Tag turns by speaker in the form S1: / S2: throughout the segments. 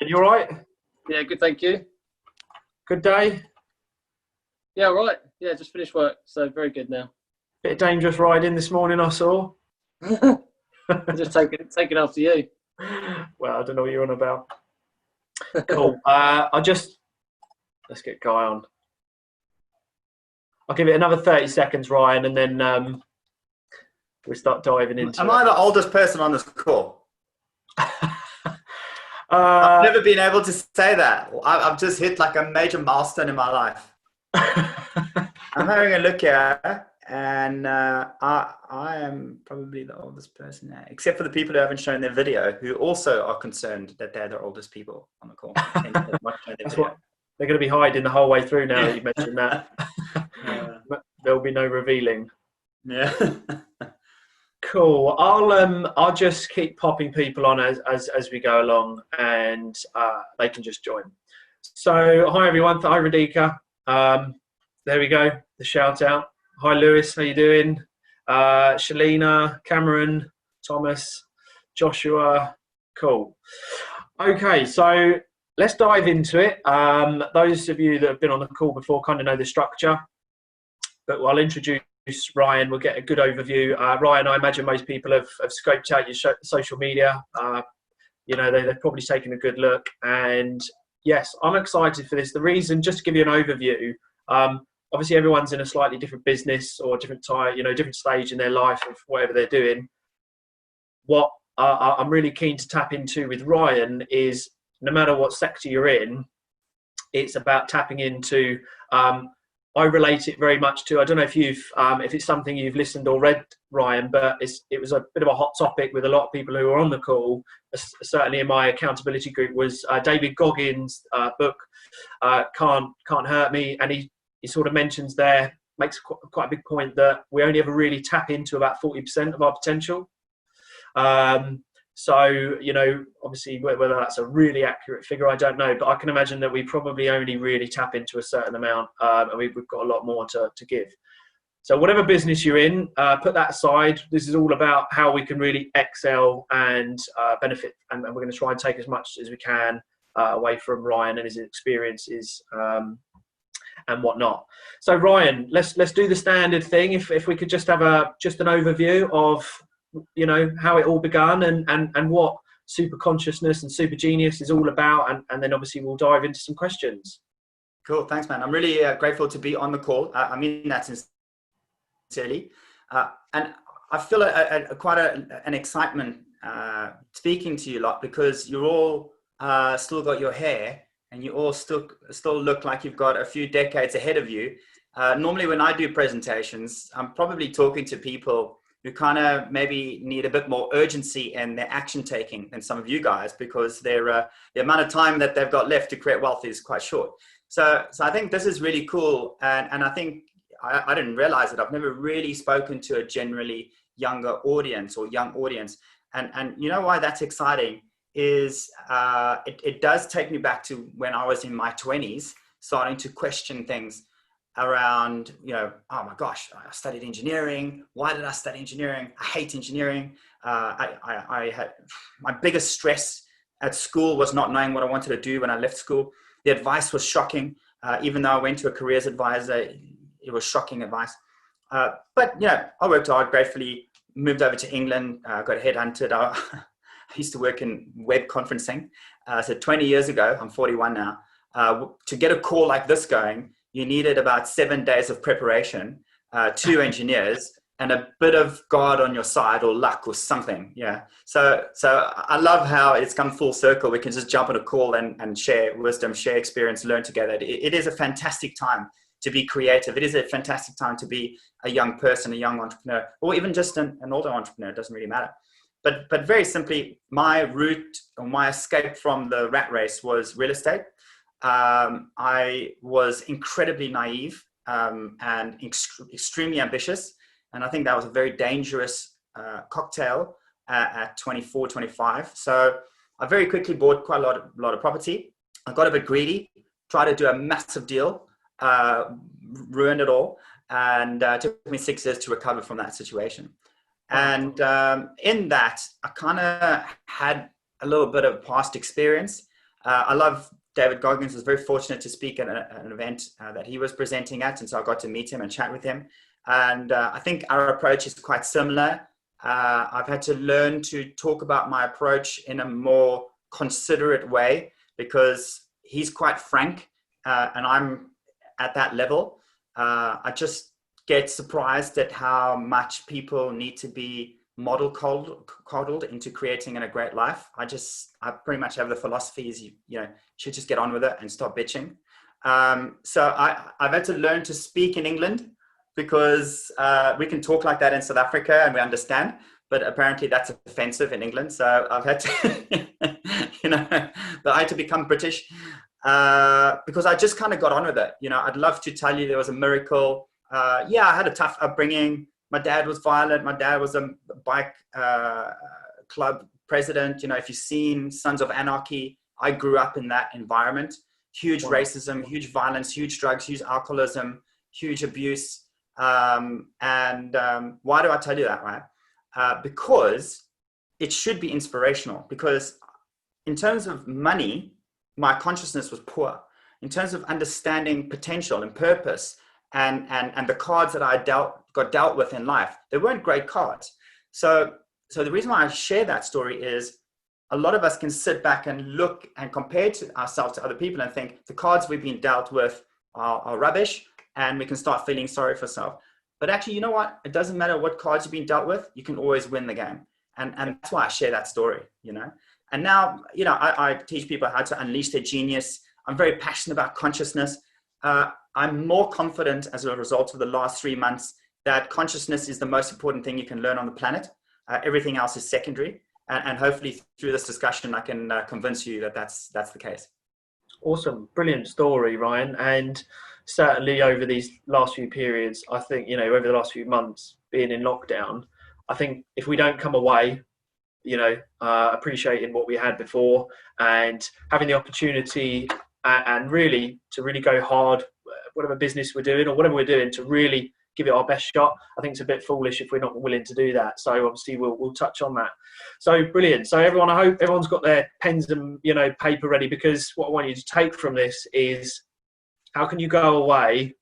S1: You all right?
S2: Yeah, good, thank you.
S1: Good day?
S2: Yeah, all right. Yeah, just finished work, so very good now.
S1: Bit of dangerous riding this morning, I saw.
S2: Just taking after you.
S1: Well, I don't know what you're on about. Cool. Let's get Guy on. I'll give it another 30 seconds, Ryan, and then we start diving into
S3: Am I the oldest person on this call? I've never been able to say that. I've just hit like a major milestone in my life. I'm having a look here, and I am probably the oldest person now, except for the people who haven't shown their video, who also are concerned that they're the oldest people on the call.
S1: That's what they're going to be hiding the whole way through now that you mentioned that. There'll be no revealing.
S3: Yeah.
S1: Cool. I'll just keep popping people on as we go along, and they can just join. So hi everyone. Hi Radhika. There we go. The shout out. Hi Lewis. How you doing? Shalina, Cameron, Thomas, Joshua. Cool. Okay, so let's dive into it. Those of you that have been on the call before kind of know the structure, but I'll introduce Ryan. We'll get a good overview. Ryan, I imagine most people have scoped out your social media. They've probably taken a good look. And yes, I'm excited for this. The reason, just to give you an overview, obviously everyone's in a slightly different business or different time, different stage in their life of whatever they're doing. What I'm really keen to tap into with Ryan is no matter what sector you're in, it's about tapping into, I relate it very much to, I don't know if if it's something you've listened or read, Ryan, but it was a bit of a hot topic with a lot of people who were on the call, certainly in my accountability group, was David Goggins' book, Can't Hurt Me. And he sort of mentions there, makes quite a big point that we only ever really tap into about 40% of our potential. So, obviously whether that's a really accurate figure, I don't know, but I can imagine that we probably only really tap into a certain amount, and we've got a lot more to give. So whatever business you're in, put that aside. This is all about how we can really excel and benefit, and we're going to try and take as much as we can away from Ryan and his experiences and whatnot. So Ryan, let's do the standard thing. If we could just have just an overview of how it all began and what super consciousness and super genius is all about, and then obviously we'll dive into some questions.
S3: Cool, thanks man. I'm really grateful to be on the call. I mean that sincerely, and I feel quite an excitement speaking to you lot, because you're all still got your hair and you all still look like you've got a few decades ahead of you. Normally when I do presentations, I'm probably talking to people who kind of maybe need a bit more urgency in their action taking than some of you guys, because the amount of time that they've got left to create wealth is quite short. So I think this is really cool. And I think I didn't realize it. I've never really spoken to a generally younger audience or young audience. And you know why that's exciting is it does take me back to when I was in my 20s, starting to question things around, oh my gosh, I studied engineering. Why did I study engineering? I hate engineering. I had my biggest stress at school was not knowing what I wanted to do when I left school. The advice was shocking. Even though I went to a careers advisor, it was shocking advice. But I worked hard, gratefully moved over to England, got headhunted. I used to work in web conferencing. So 20 years ago, I'm 41 now, to get a call like this going, you needed about 7 days of preparation, 2 engineers, and a bit of God on your side, or luck or something. Yeah. So I love how it's come full circle. We can just jump on a call and share wisdom, share experience, learn together. It is a fantastic time to be creative. It is a fantastic time to be a young person, a young entrepreneur, or even just an older entrepreneur. It doesn't really matter. But very simply, my route or my escape from the rat race was real estate. I was incredibly naive and extremely ambitious. And I think that was a very dangerous cocktail at 24, 25. So I very quickly bought quite a lot of property. I got a bit greedy, tried to do a massive deal, ruined it all. And it took me 6 years to recover from that situation. And in that, I kind of had a little bit of past experience. I love David Goggins. Was very fortunate to speak at an event that he was presenting at, and so I got to meet him and chat with him. And I think our approach is quite similar. I've had to learn to talk about my approach in a more considerate way because he's quite frank, and I'm at that level. I just get surprised at how much people need to be model coddled into creating a great life. I pretty much have the philosophy is you should just get on with it and stop bitching. So I've had to learn to speak in England because we can talk like that in South Africa and we understand, but apparently that's offensive in England. So I've had to, but I had to become British because I just kind of got on with it. I'd love to tell you there was a miracle. I had a tough upbringing. My dad was violent. My dad was a bike club president. If you've seen Sons of Anarchy, I grew up in that environment. Huge racism, huge violence, huge drugs, huge alcoholism, huge abuse. Why do I tell you that, right? Because it should be inspirational. Because in terms of money, my consciousness was poor. In terms of understanding potential and purpose, and the cards that I got dealt with in life, they weren't great cards. So the reason why I share that story is a lot of us can sit back and look and compare to ourselves to other people and think the cards we've been dealt with are rubbish, and we can start feeling sorry for ourselves. But actually, you know what? It doesn't matter what cards you've been dealt with. You can always win the game. And that's why I share that story, And now, I teach people how to unleash their genius. I'm very passionate about consciousness. I'm more confident as a result of the last 3 months that consciousness is the most important thing you can learn on the planet. Everything else is secondary. And hopefully through this discussion, I can convince you that that's the case.
S1: Awesome. Brilliant story, Ryan. And certainly over these last few periods, I think, over the last few months being in lockdown, I think if we don't come away, appreciating what we had before and having the opportunity and really go hard, whatever business we're doing or whatever we're doing, to really give it our best shot. I think it's a bit foolish if we're not willing to do that. So obviously we'll touch on that. So brilliant. So everyone, I hope everyone's got their pens and paper ready, because what I want you to take from this is how can you go away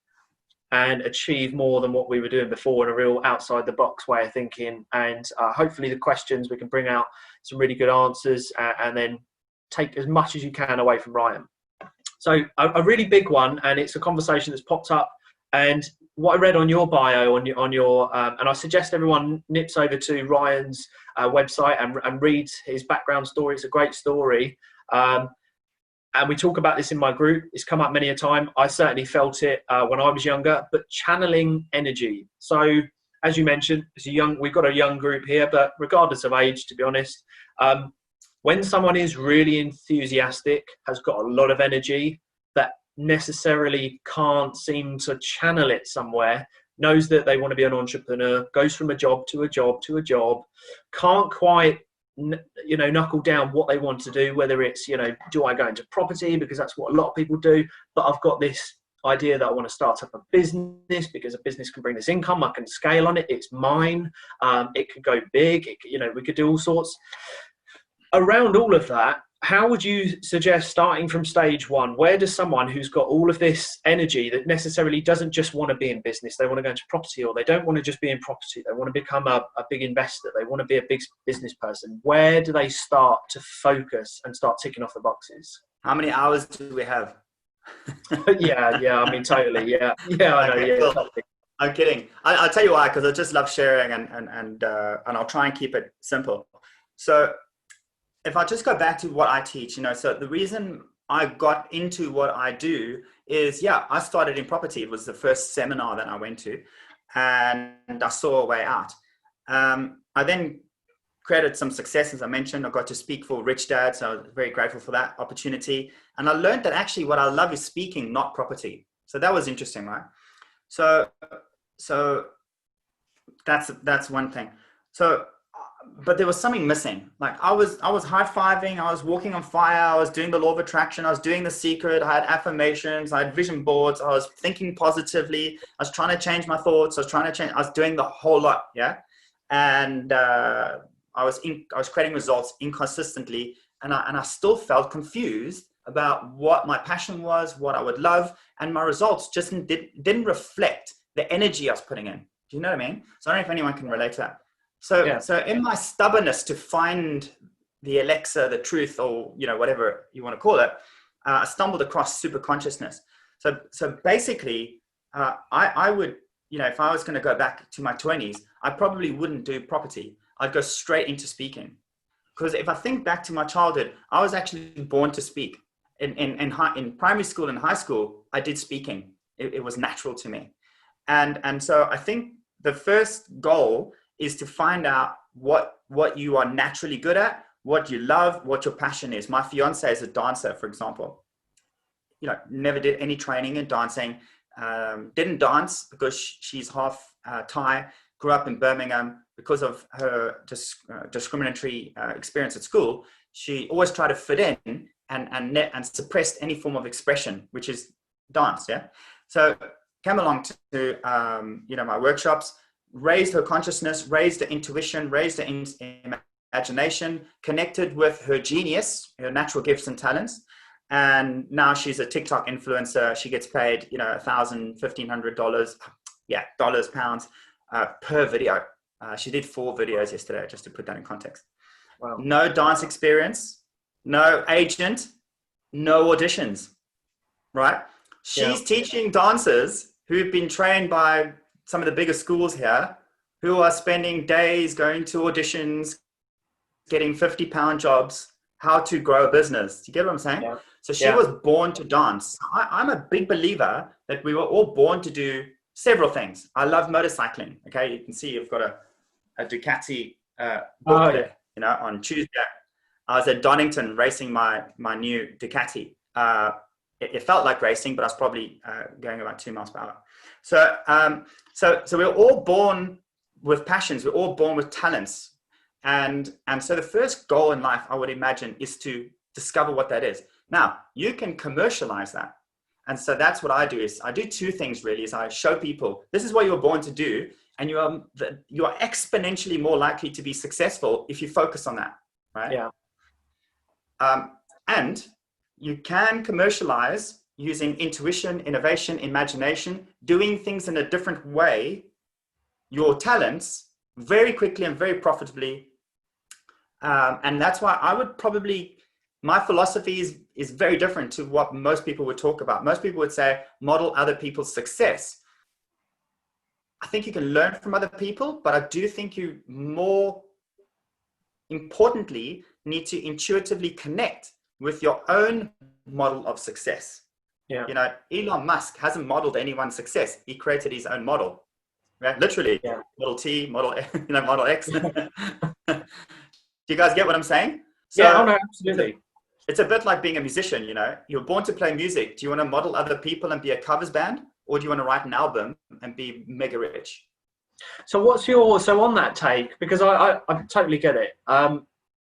S1: and achieve more than what we were doing before in a real outside the box way of thinking. And hopefully the questions, we can bring out some really good answers and then take as much as you can away from Ryan. So a really big one, and it's a conversation that's popped up, and what I read on your bio, on your and I suggest everyone nips over to Ryan's website and reads his background story. It's a great story. And we talk about this in my group. It's come up many a time. I certainly felt it when I was younger, but channeling energy. So as you mentioned, we've got a young group here, but regardless of age, to be honest, when someone is really enthusiastic, has got a lot of energy, that necessarily can't seem to channel it somewhere, knows that they want to be an entrepreneur, goes from a job to a job to a job, can't quite knuckle down what they want to do, whether it's do I go into property because that's what a lot of people do, but I've got this idea that I want to start up a business because a business can bring this income, I can scale on it, it's mine, it could go big, we could do all sorts. Around all of that, how would you suggest starting from stage one? Where does someone who's got all of this energy that necessarily doesn't just want to be in business, they want to go into property, or they don't want to just be in property, they want to become a big investor, they want to be a big business person, where do they start to focus and start ticking off the boxes?
S3: How many hours do we have?
S1: yeah, I mean, totally. Yeah, I know.
S3: Okay,
S1: yeah,
S3: cool.
S1: totally.
S3: I'm kidding. I'll tell you why, because I just love sharing and I'll try and keep it simple. So if I just go back to what I teach, so the reason I got into what I do is, I started in property. It was the first seminar that I went to, and I saw a way out. I then created some success, as I mentioned. I got to speak for Rich Dad, so I was very grateful for that opportunity. And I learned that actually what I love is speaking, not property. So that was interesting, right? So that's one thing. So, but there was something missing. Like I was high-fiving, I was walking on fire, I was doing the law of attraction, I was doing The Secret, I had affirmations, I had vision boards, I was thinking positively, I was trying to change my thoughts, I was doing the whole lot, and I was creating results inconsistently, and I still felt confused about what my passion was, what I would love, and my results just didn't reflect the energy I was putting in. Do you know what I mean? So I don't know if anyone can relate to that. So in my stubbornness to find the Alexa, the truth, or whatever you want to call it, I stumbled across super consciousness. So basically, I would, if I was going to go back to my 20s, I probably wouldn't do property. I'd go straight into speaking. Because if I think back to my childhood, I was actually born to speak. In primary school and high school, I did speaking. It was natural to me. And so I think the first goal is to find out what you are naturally good at, what you love, what your passion is. My fiance is a dancer, for example. Never did any training in dancing. Didn't dance because she's half Thai, grew up in Birmingham. Because of her discriminatory experience at school, she always tried to fit in and suppressed any form of expression, which is dance. Yeah. So came along to my workshops, raised her consciousness, raised the intuition, raised the imagination, connected with her genius, her natural gifts and talents. And now she's a TikTok influencer. She gets paid, $1,000, $1,500, dollars, pounds per video. She did 4 videos yesterday, just to put that in context.
S1: Wow.
S3: No dance experience, no agent, no auditions, right? She's teaching dancers who've been trained by some of the biggest schools here, who are spending days going to auditions, getting £50 jobs, how to grow a business. Do you get what I'm saying?
S1: Yeah.
S3: So she was born to dance. I'm a big believer that we were all born to do several things. I love motorcycling. Okay, you can see you've got a Ducati book there. On Tuesday, I was at Donington racing my new Ducati. It felt like racing, but I was probably going about 2 miles per hour. So we're all born with passions. We're all born with talents. And so the first goal in life, I would imagine, is to discover what that is. Now, you can commercialize that. And so that's what I do. Is I do 2 things really. Is I show people this is what you were born to do, and you are exponentially more likely to be successful if you focus on that, right?
S1: Yeah.
S3: And you can commercialize using intuition, innovation, imagination, doing things in a different way, your talents very quickly and very profitably. And that's why I would probably, my philosophy is very different to what most people would talk about. Most people would say, model other people's success. I think you can learn from other people, but I do think you more importantly need to intuitively connect with your own model of success.
S1: Yeah.
S3: Elon Musk hasn't modeled anyone's success. He created his own model, right? Literally, Model T, Model X. Do you guys get what I'm saying? So
S1: no, absolutely.
S3: It's a bit like being a musician. You're born to play music. Do you want to model other people and be a covers band? Or do you want to write an album and be mega rich?
S1: So on that take, because I totally get it.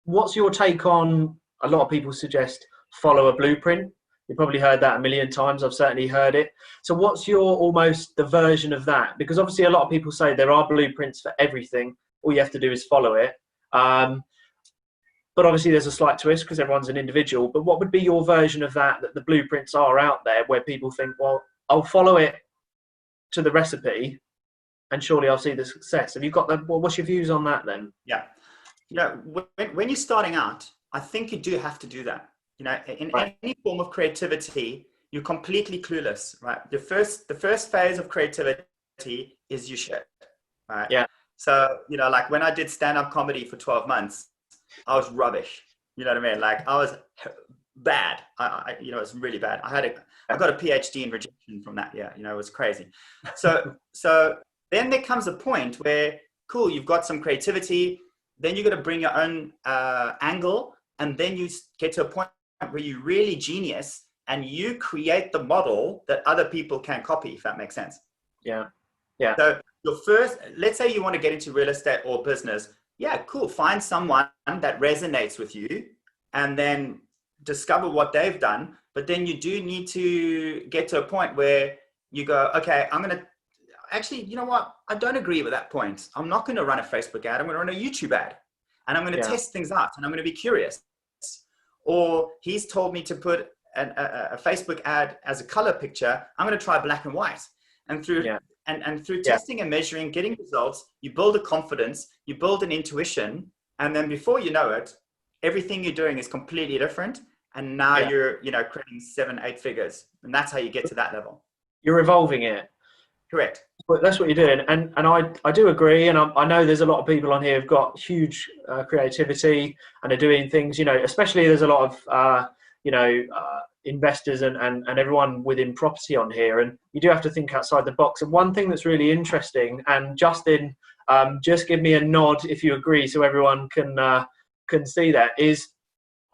S1: What's your take on, a lot of people suggest follow a blueprint. You've probably heard that a million times. I've certainly heard it. So what's the version of that? Because obviously a lot of people say there are blueprints for everything. All you have to do is follow it. But obviously there's a slight twist because everyone's an individual. But what would be your version of that the blueprints are out there where people think, well, I'll follow it to the recipe and surely I'll see the success. Have you got that? What's your views on that then?
S3: Yeah. When you're starting out, I think you do have to do that. In any form of creativity, you're completely clueless, right? The first phase of creativity is you shit, right?
S1: Yeah.
S3: So, like when I did stand-up comedy for 12 months, I was rubbish. You know what I mean? Like I was bad. It was really bad. I got a PhD in rejection from that. Yeah. It was crazy. So then there comes a point where, cool, you've got some creativity, then you got to bring your own angle. And then you get to a point where you're really genius and you create the model that other people can copy, if that makes sense.
S1: Yeah. Yeah.
S3: So let's say you want to get into real estate or business. Yeah, cool. Find someone that resonates with you and then discover what they've done. But then you do need to get to a point where you go, okay, actually, you know what? I don't agree with that point. I'm not going to run a Facebook ad. I'm going to run a YouTube ad. And I'm going to test things out and I'm going to be curious. Or he's told me to put a Facebook ad as a color picture, I'm going to try black and white. And through through testing and measuring, getting results, you build a confidence, you build an intuition, and then before you know it, everything you're doing is completely different. And now you're, creating 7-8 figures, and that's how you get to that level.
S1: You're evolving it.
S3: Correct.
S1: But that's what you're doing, and I do agree, and I know there's a lot of people on here who've got huge creativity and are doing things. Especially there's a lot of investors and everyone within property on here, and you do have to think outside the box. And one thing that's really interesting, and Justin, just give me a nod if you agree, so everyone can see that, is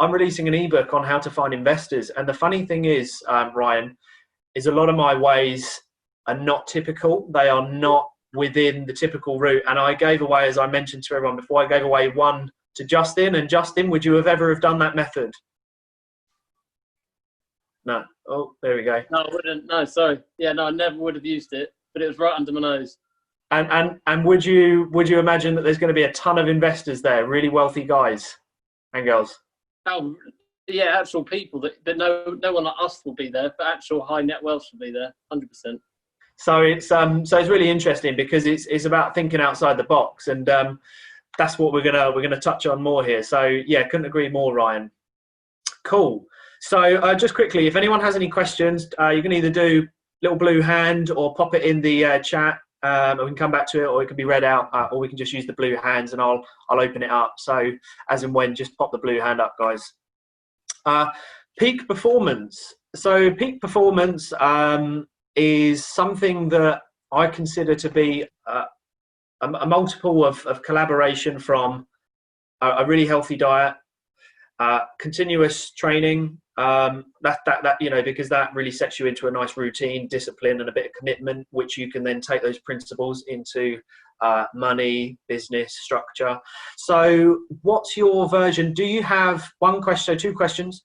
S1: I'm releasing an ebook on how to find investors. And the funny thing is, Ryan, is a lot of my ways are not typical. They are not within the typical route. And I gave away, as I mentioned to everyone before, I gave away one to Justin. And Justin, would you have ever done that method? No. Oh, there we go.
S2: No, I wouldn't. No, sorry. Yeah, no, I never would have used it, but it was right under my nose.
S1: And would you imagine that there's going to be a ton of investors there, really wealthy guys and girls?
S2: Oh, yeah, actual people that no one like us will be there, but actual high net wealth will be there, 100%.
S1: So it's really interesting because it's about thinking outside the box, and that's what we're gonna touch on more here. So yeah, couldn't agree more, Ryan. Cool. So just quickly, if anyone has any questions, you can either do little blue hand or pop it in the chat, and we can come back to it, or it can be read out, or we can just use the blue hands and I'll open it up. So as and when, just pop the blue hand up, guys. Peak performance. So peak performance is something that I consider to be a multiple of collaboration from a really healthy diet, continuous training, because that really sets you into a nice routine, discipline, and a bit of commitment, which you can then take those principles into money, business, structure. So what's your version? Do you have two questions?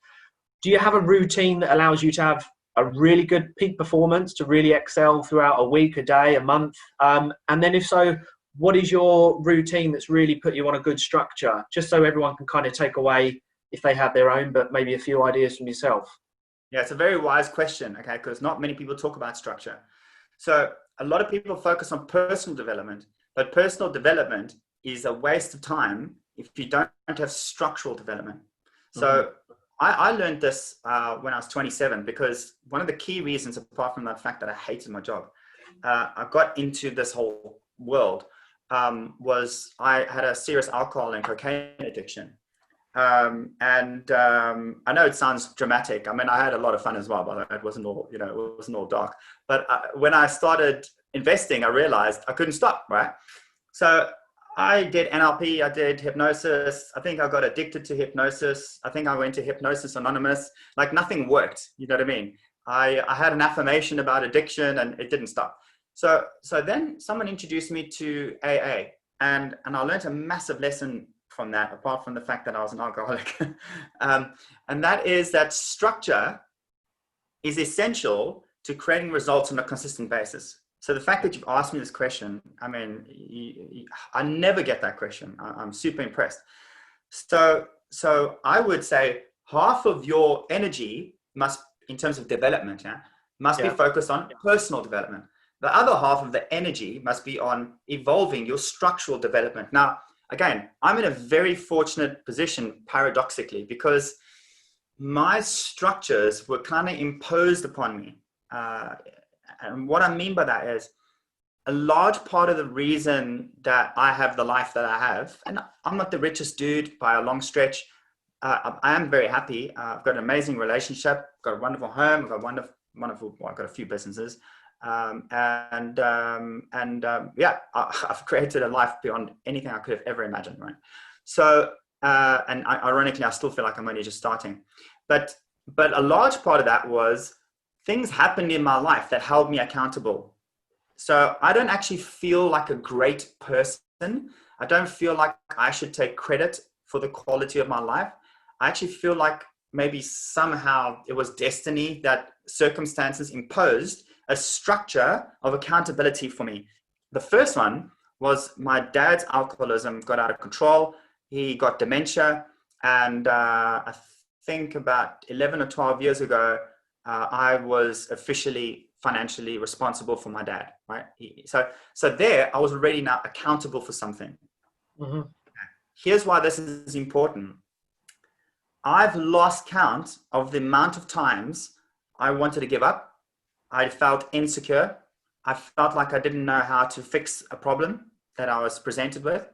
S1: Do you have a routine that allows you to have a really good peak performance, to really excel throughout a week, a day, a month? And then if so, what is your routine that's really put you on a good structure? Just so everyone can kind of take away, if they have their own, but maybe a few ideas from yourself.
S3: Yeah, it's a very wise question, okay, because not many people talk about structure. So a lot of people focus on personal development, but personal development is a waste of time if you don't have structural development. So I learned this when I was 27, because one of the key reasons, apart from the fact that I hated my job, I got into this whole world, was I had a serious alcohol and cocaine addiction. I know it sounds dramatic. I mean, I had a lot of fun as well, but it wasn't all, it wasn't all dark. But when I started investing, I realized I couldn't stop, right? So I did NLP, I did hypnosis. I think I got addicted to hypnosis. I think I went to Hypnosis Anonymous. Like, nothing worked. You know what I mean? I had an affirmation about addiction and it didn't stop. So then someone introduced me to AA, and I learned a massive lesson from that, apart from the fact that I was an alcoholic. And that is that structure is essential to creating results on a consistent basis. So the fact that you've asked me this question, I mean, I never get that question. I'm super impressed. So I would say half of your energy must, in terms of development, must be focused on personal development. The other half of the energy must be on evolving your structural development. Now, again, I'm in a very fortunate position, paradoxically, because my structures were kind of imposed upon me. And what I mean by that is, a large part of the reason that I have the life that I have, and I'm not the richest dude by a long stretch. I am very happy. I've got an amazing relationship, got a wonderful home, I've got I've got a few businesses. I've created a life beyond anything I could have ever imagined, right? So, ironically, I still feel like I'm only just starting. But a large part of that was things happened in my life that held me accountable. So I don't actually feel like a great person. I don't feel like I should take credit for the quality of my life. I actually feel like maybe somehow it was destiny, that circumstances imposed a structure of accountability for me. The first one was my dad's alcoholism got out of control. He got dementia, and I think about 11 or 12 years ago, I was officially financially responsible for my dad, right? So there, I was already now accountable for something.
S1: Mm-hmm.
S3: Here's why this is important. I've lost count of the amount of times I wanted to give up. I felt insecure. I felt like I didn't know how to fix a problem that I was presented with.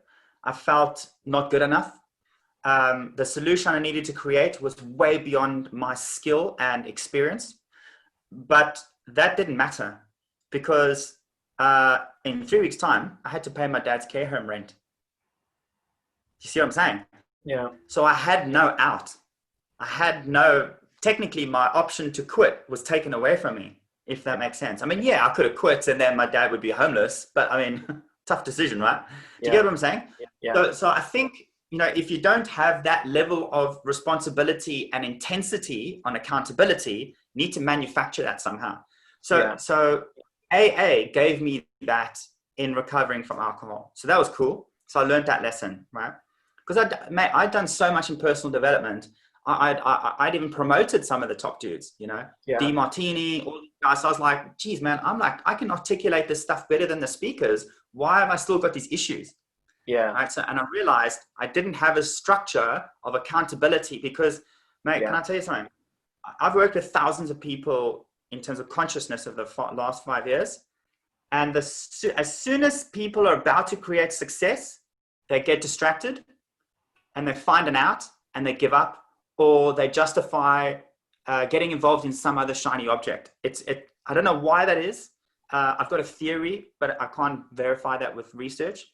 S3: I felt not good enough. The solution I needed to create was way beyond my skill and experience. But that didn't matter because in 3 weeks' time, I had to pay my dad's care home rent. You see what I'm saying?
S1: Yeah.
S3: So I had no out. Technically my option to quit was taken away from me, if that makes sense. I mean, yeah, I could have quit and then my dad would be homeless, but I mean, tough decision, right? Do you get what I'm saying?
S1: Yeah.
S3: So I think, if you don't have that level of responsibility and intensity on accountability, you need to manufacture that somehow. So AA gave me that in recovering from alcohol. So that was cool. So I learned that lesson, right? Because I'd done so much in personal development. I'd even promoted some of the top dudes, D Martini, all these guys. So I was like, geez, man, I can articulate this stuff better than the speakers. Why have I still got these issues?
S1: Yeah.
S3: Right. So, and I realized I didn't have a structure of accountability because, mate, can I tell you something? I've worked with thousands of people in terms of consciousness of the last 5 years. And as soon as people are about to create success, they get distracted and they find an out and they give up, or they justify getting involved in some other shiny object. I don't know why that is. I've got a theory, but I can't verify that with research.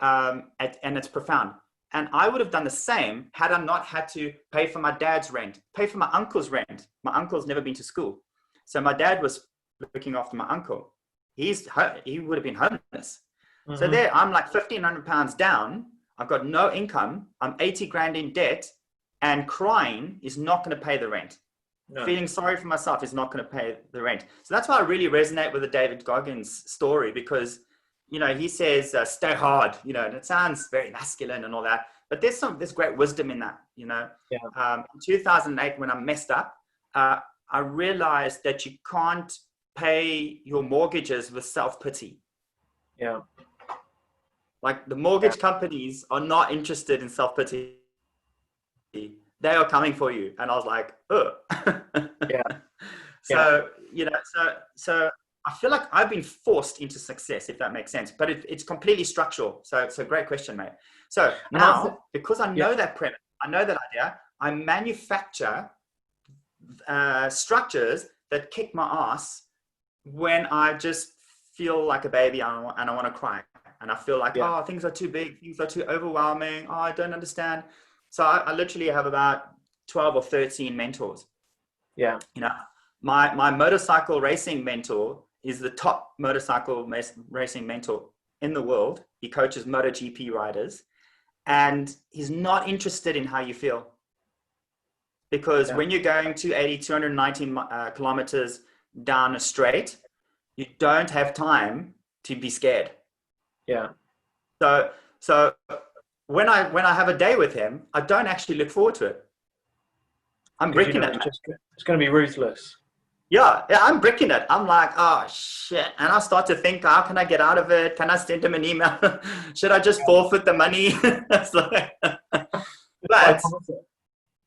S3: And it's profound. And I would have done the same had I not had to pay for my dad's rent, pay for my uncle's rent. My uncle's never been to school. So my dad was looking after my uncle. He would have been homeless. Mm-hmm. So there, I'm like 1,500 pounds down. I've got no income. I'm 80 grand in debt, and crying is not going to pay the rent. No. Feeling sorry for myself is not going to pay the rent. So that's why I really resonate with the David Goggins story, because he says, stay hard, and it sounds very masculine and all that, but there's great wisdom in that, In 2008, when I messed up, I realized that you can't pay your mortgages with self-pity.
S1: Yeah.
S3: Like the mortgage companies are not interested in self-pity. They are coming for you. And I was like, oh.
S1: Yeah.
S3: So I feel like I've been forced into success, if that makes sense, but it's completely structural. So great question, mate. So now, because I know that premise, I know that idea, I manufacture structures that kick my ass when I just feel like a baby and I want to cry. And I feel like, things are too big, things are too overwhelming. Oh, I don't understand. So I literally have about 12 or 13 mentors.
S1: Yeah.
S3: My motorcycle racing mentor is the top motorcycle racing mentor in the world. He coaches MotoGP riders, and he's not interested in how you feel. Because when you're going 290 kilometers down a straight, you don't have time to be scared.
S1: Yeah.
S3: So when I have a day with him, I don't actually look forward to it. I'm bricking it.
S1: It's going to be ruthless.
S3: Yeah, I'm bricking it. I'm like, oh shit. And I start to think, how can I get out of it? Can I send him an email? Should I just forfeit the money?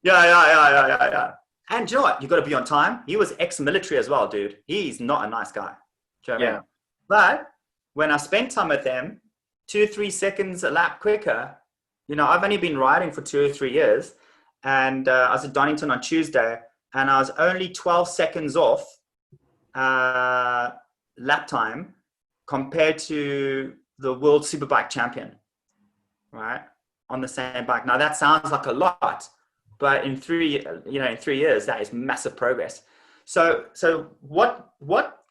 S3: Yeah. And you know what? You got to be on time. He was ex-military as well, dude. He's not a nice guy. Do you know what I mean? But when I spent time with him, 2-3 seconds a lap quicker, I've only been riding for 2 or 3 years. And I was at Donington on Tuesday, and I was only 12 seconds off lap time compared to the world superbike champion, right? On the same bike. Now that sounds like a lot, but in 3 years, that is massive progress. So what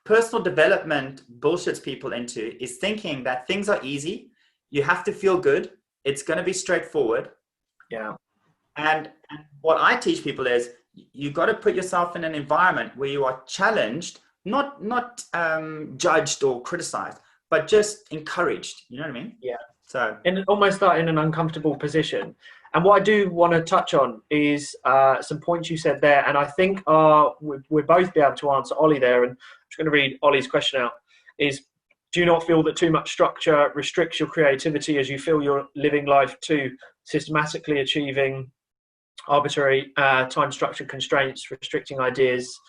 S3: personal development bullshits people into is thinking that things are easy. You have to feel good. It's going to be straightforward.
S1: Yeah.
S3: And what I teach people is you got to put yourself in an environment where you are challenged, not judged or criticized, but just encouraged. You know what I mean?
S1: Yeah.
S3: So
S1: and almost like in an uncomfortable position. And what I do want to touch on is some points you said there, and I think we'll both be able to answer Ollie there. And I'm just going to read Ollie's question out. Is, do you not feel that too much structure restricts your creativity as you feel you're living life too systematically, achieving arbitrary time structure constraints, restricting ideas,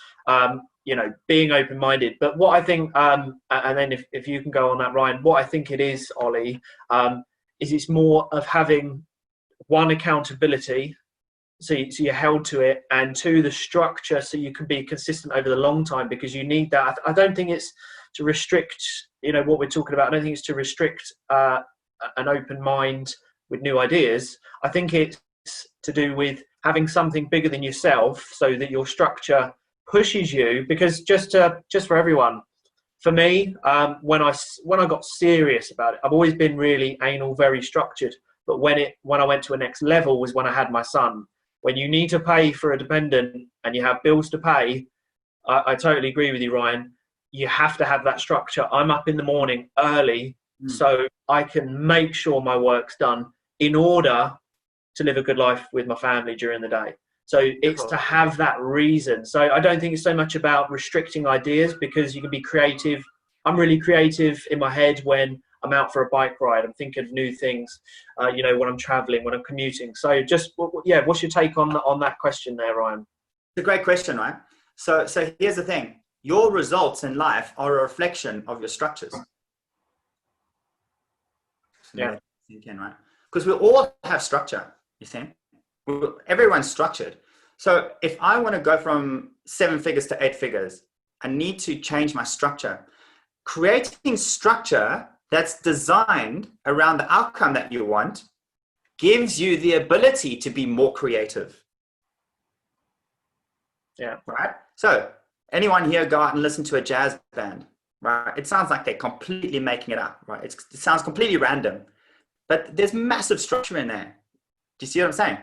S1: being open-minded? But what I think, and then if you can go on that, Ryan, what I think it is, Ollie, is it's more of having one, accountability, so you're held to it, and two, the structure, so you can be consistent over the long time, because you need that. I don't think it's to restrict, what we're talking about. I don't think it's to restrict an open mind with new ideas. I think it's to do with having something bigger than yourself, so that your structure pushes you. Because just for everyone, for me, when I got serious about it, I've always been really anal, very structured. But when I went to a next level was when I had my son. When you need to pay for a dependent and you have bills to pay, I totally agree with you, Ryan. You have to have that structure. I'm up in the morning early so I can make sure my work's done in order to live a good life with my family during the day. So it's to have that reason. So I don't think it's so much about restricting ideas, because you can be creative. I'm really creative in my head when I'm out for a bike ride. I'm thinking of new things, when I'm traveling, when I'm commuting. So just, what's your take on that question there, Ryan?
S3: It's a great question, right? So here's the thing. Your results in life are a reflection of your structures.
S1: Yeah.
S3: Right? Because we all have structure, you see. Everyone's structured. So if I want to go from 7 figures to 8 figures, I need to change my structure. Creating structure that's designed around the outcome that you want gives you the ability to be more creative.
S1: Yeah.
S3: Right? So anyone here go out and listen to a jazz band, right? It sounds like they're completely making it up, right? It sounds completely random, but there's massive structure in there. Do you see what I'm saying?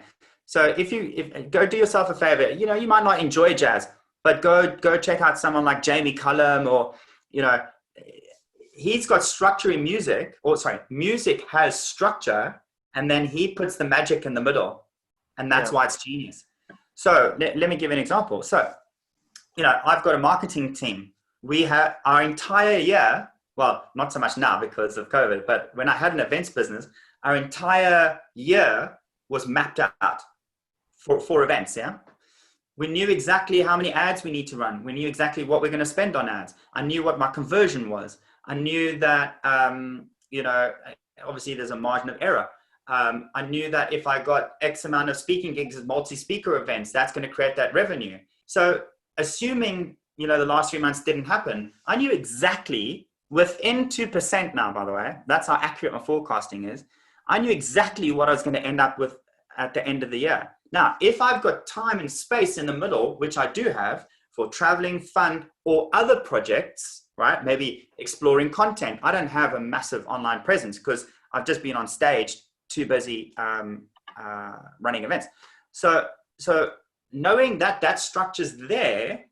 S3: So if go do yourself a favor, you might not enjoy jazz, but go check out someone like Jamie Cullum, or, he's got structure in music, music has structure, and then he puts the magic in the middle, and that's why it's genius. So let me give an example. So, I've got a marketing team. We have our entire year, well, not so much now because of COVID, but when I had an events business, our entire year was mapped out for events. Yeah. We knew exactly how many ads we need to run. We knew exactly what we're going to spend on ads. I knew what my conversion was. I knew that, obviously there's a margin of error. I knew that if I got X amount of speaking gigs as multi-speaker events, that's going to create that revenue. So assuming, the last 3 months didn't happen, I knew exactly within 2% now, by the way, that's how accurate my forecasting is. I knew exactly what I was going to end up with at the end of the year. Now, if I've got time and space in the middle, which I do have for traveling, fun, or other projects, right? Maybe exploring content. I don't have a massive online presence because I've just been on stage, too busy running events. So knowing that structure's there,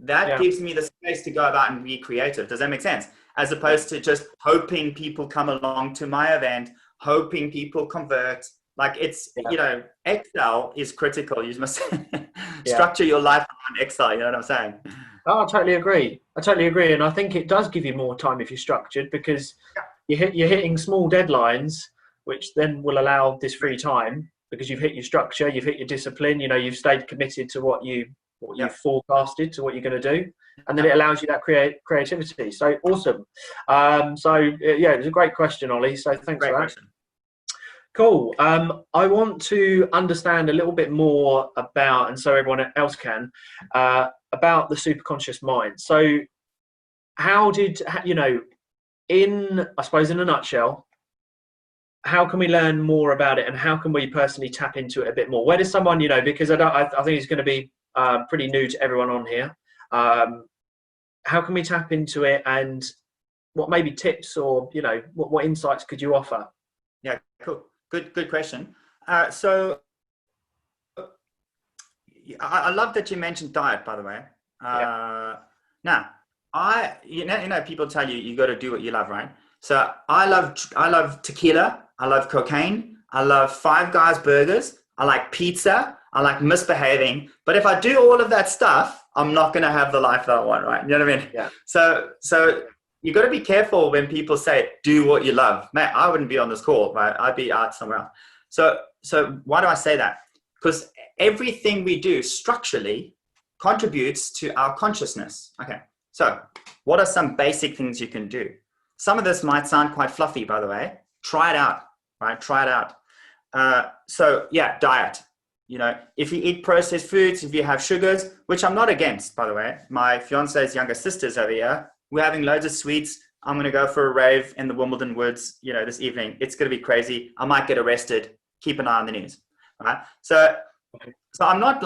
S3: that gives me the space to go about and be creative. Does that make sense? As opposed to just hoping people come along to my event, hoping people convert. Like Excel is critical. You must structure your life around Excel. You know what I'm saying?
S1: Oh, I totally agree. And I think it does give you more time if you're structured, because you're hitting small deadlines, which then will allow this free time, because you've hit your structure, you've hit your discipline, you've stayed committed to what you've forecasted, to what you're going to do. And then it allows you that creativity. So awesome. It was a great question, Ollie. So thanks for that.
S3: Question.
S1: Cool. I want to understand a little bit more about, and so everyone else can, about the superconscious mind. So how did, in a nutshell, how can we learn more about it, and how can we personally tap into it a bit more? Where does someone, because I think it's going to be pretty new to everyone on here. How can we tap into it, and what maybe tips or, what insights could you offer?
S3: Yeah, cool. Good question. So I love that you mentioned diet, by the way. Now, people tell you got to do what you love, right? So I love tequila. I love cocaine. I love Five Guys burgers. I like pizza. I like misbehaving. But if I do all of that stuff, I'm not going to have the life that I want, right? You know what I mean?
S1: Yeah.
S3: So you got to be careful when people say, do what you love. Man, I wouldn't be on this call, right? I'd be out somewhere else. So why do I say that? Because everything we do structurally contributes to our consciousness. Okay. So what are some basic things you can do? Some of this might sound quite fluffy, by the way. Try it out, right? Try it out. So yeah, diet. You know, if you eat processed foods, if you have sugars, which I'm not against, by the way. My fiance's younger sister's over here. We're having loads of sweets. I'm going to go for a rave in the Wimbledon woods, you know, this evening. It's going to be crazy. I might get arrested. Keep an eye on the news, right? So I'm not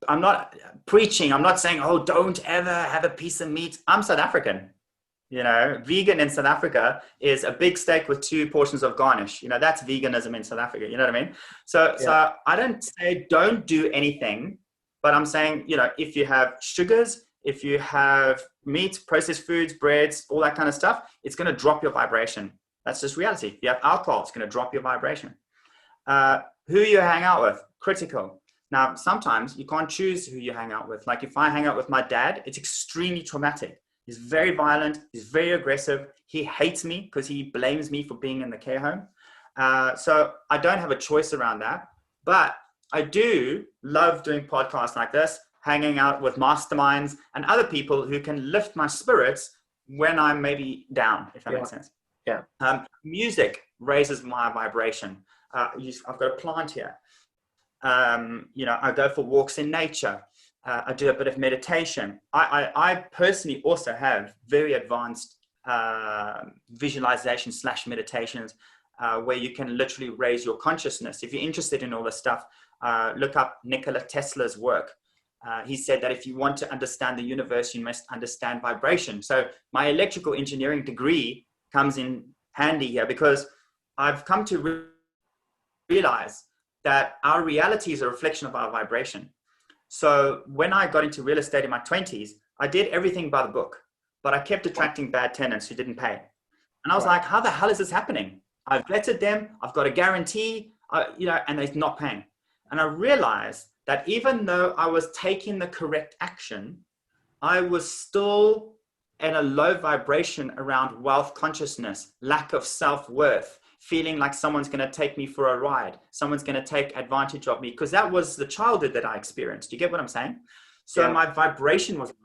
S3: I'm not preaching. I'm not saying, oh, don't ever have a piece of meat. I'm South African. You know, vegan in South Africa is a big steak with 2 portions of garnish. You know, that's veganism in South Africa. You know what I mean? So I don't say don't do anything, but I'm saying, you know, if you have sugars, if you have meat, processed foods, breads, all that kind of stuff, it's going to drop your vibration. That's just reality. If you have alcohol, it's going to drop your vibration. Who you hang out with, critical. Now, sometimes you can't choose who you hang out with. Like if I hang out with my dad, it's extremely traumatic. He's very violent. He's very aggressive. He hates me because he blames me for being in the care home. So I don't have a choice around that. But I do love doing podcasts like this, hanging out with masterminds and other people who can lift my spirits when I'm maybe down, if that makes sense.
S1: Yeah.
S3: Music raises my vibration. I've got a plant here. You know, I go for walks in nature. I do a bit of meditation. I personally also have very advanced visualization / meditations where you can literally raise your consciousness. If you're interested in all this stuff, look up Nikola Tesla's work. He said that if you want to understand the universe, you must understand vibration. So my electrical engineering degree comes in handy here because I've come to realize that our reality is a reflection of our vibration. So when I got into real estate in my 20s, I did everything by the book, but I kept attracting bad tenants who didn't pay. And I was like, how the hell is this happening? I've vetted them. I've got a guarantee, you know, and they're not paying. And I realized that even though I was taking the correct action, I was still in a low vibration around wealth consciousness, lack of self-worth, feeling like someone's going to take me for a ride. Someone's going to take advantage of me because that was the childhood that I experienced. Do you get what I'm saying? So my vibration was low.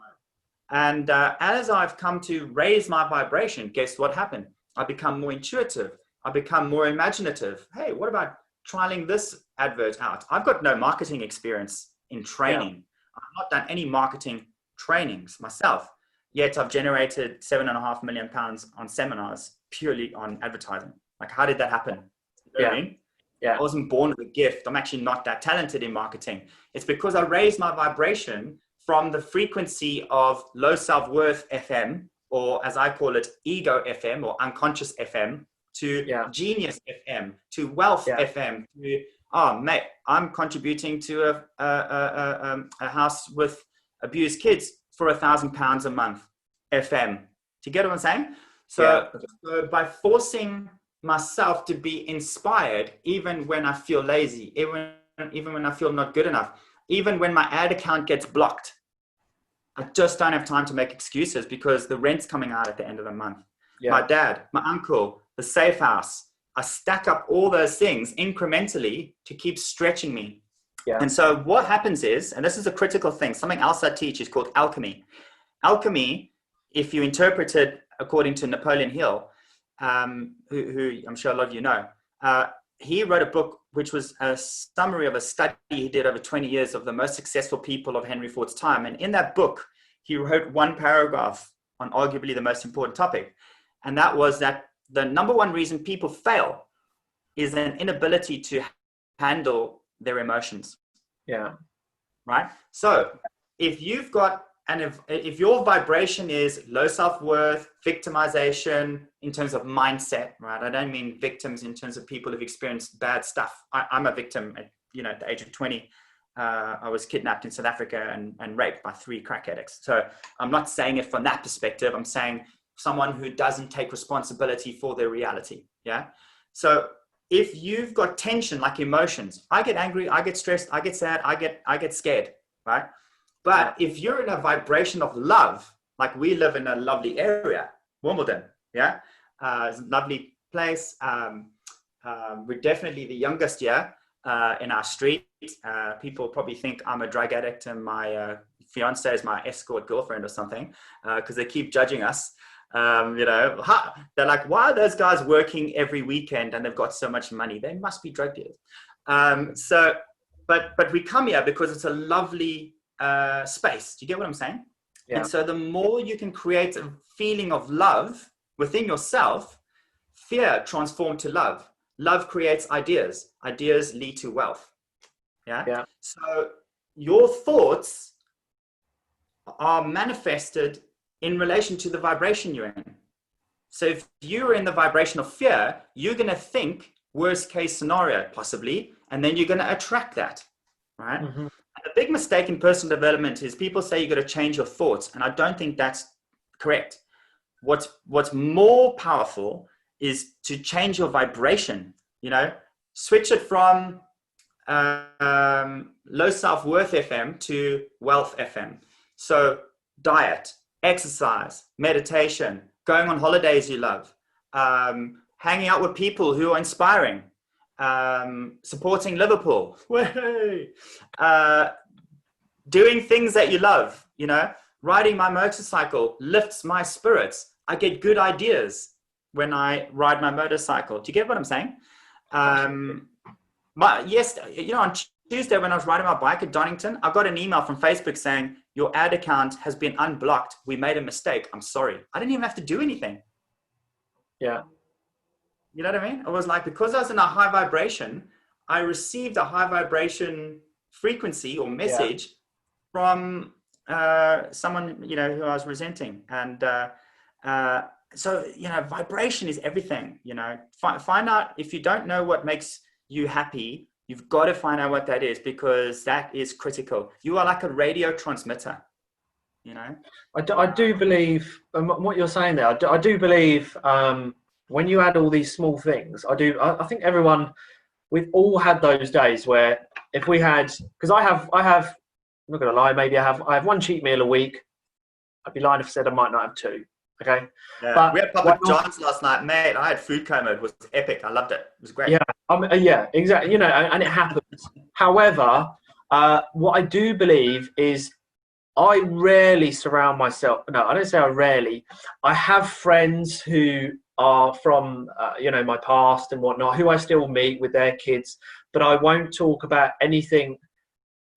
S3: And as I've come to raise my vibration, guess what happened? I become more intuitive. I become more imaginative. Hey, what about trialing this advert out? I've got no marketing experience in training. I've not done any marketing trainings myself, yet I've generated £7.5 million on seminars purely on advertising. Like, how did that happen? You know what I mean? I wasn't born with a gift. I'm actually not that talented in marketing. It's because I raised my vibration from the frequency of low self-worth FM, or as I call it, ego FM or unconscious FM, to genius FM, to wealth FM, to, oh, mate, I'm contributing to a house with abused kids for £1,000 a month FM. Do you get what I'm saying? So so by forcing myself to be inspired, even when I feel lazy, even when I feel not good enough, even when my ad account gets blocked, I just don't have time to make excuses because the rent's coming out at the end of the month. My dad, my uncle, the safe house, I stack up all those things incrementally to keep stretching me. And so what happens is, and this is a critical thing, something else I teach is called alchemy. Alchemy, if you interpret it according to Napoleon Hill, who I'm sure a lot of you know, he wrote a book which was a summary of a study he did over 20 years of the most successful people of Henry Ford's time. And in that book, he wrote one paragraph on arguably the most important topic. And that was that the number one reason people fail is an inability to handle their emotions. Right? So if you've got, and if your vibration is low self-worth, victimization in terms of mindset, right? I don't mean victims in terms of people who've experienced bad stuff. I'm a victim at, at the age of 20. I was kidnapped in South Africa and raped by 3 crack addicts. So I'm not saying it from that perspective. I'm saying someone who doesn't take responsibility for their reality. Yeah. So if you've got tension, like emotions, I get angry, I get stressed, I get sad, I get scared, right? But if you're in a vibration of love, like we live in a lovely area, Wimbledon, yeah, it's a lovely place. We're definitely the youngest here in our street. People probably think I'm a drug addict and my fiance is my escort girlfriend or something, because they keep judging us. They're like, why are those guys working every weekend and they've got so much money? They must be drug dealers. But we come here because it's a lovely space. Do you get what I'm saying? Yeah. And so the more you can create a feeling of love within yourself, fear transforms to love. Love creates ideas. Ideas lead to wealth. Yeah. So your thoughts are manifested in relation to the vibration you're in. So if you're in the vibration of fear, you're going to think worst case scenario, possibly, and then you're going to attract that, right? Mm-hmm. And the big mistake in personal development is people say you got to change your thoughts, and I don't think that's correct. What's more powerful is to change your vibration. Switch it from low self-worth FM to wealth FM. So diet, exercise, meditation, going on holidays you love, hanging out with people who are inspiring, supporting Liverpool, doing things that you love, riding my motorcycle lifts my spirits. I get good ideas when I ride my motorcycle. Do you get what I'm saying? On Tuesday when I was riding my bike at Donington, I got an email from Facebook saying, your ad account has been unblocked. We made a mistake. I'm sorry. I didn't even have to do anything.
S1: Yeah.
S3: You know what I mean? It was like, because I was in a high vibration, I received a high vibration frequency or message from someone, who I was resenting. And so, vibration is everything, find out. If you don't know what makes you happy, you've got to find out what that is, because that is critical. You are like a radio transmitter,
S1: I do believe what you're saying there. I do believe when you add all these small things, I think we've all had those days where if we had, because I have, I'm not going to lie, maybe I have one cheat meal a week. I'd be lying if I said I might not have two. Okay.
S3: Yeah. But we had Papa John's last night, mate. I had food coma. It was epic. I loved it. It was great.
S1: Yeah. Yeah, exactly. And it happens. However, what I do believe is I rarely surround myself. No, I don't say I rarely. I have friends who are from, my past and whatnot, who I still meet with their kids, but I won't talk about anything.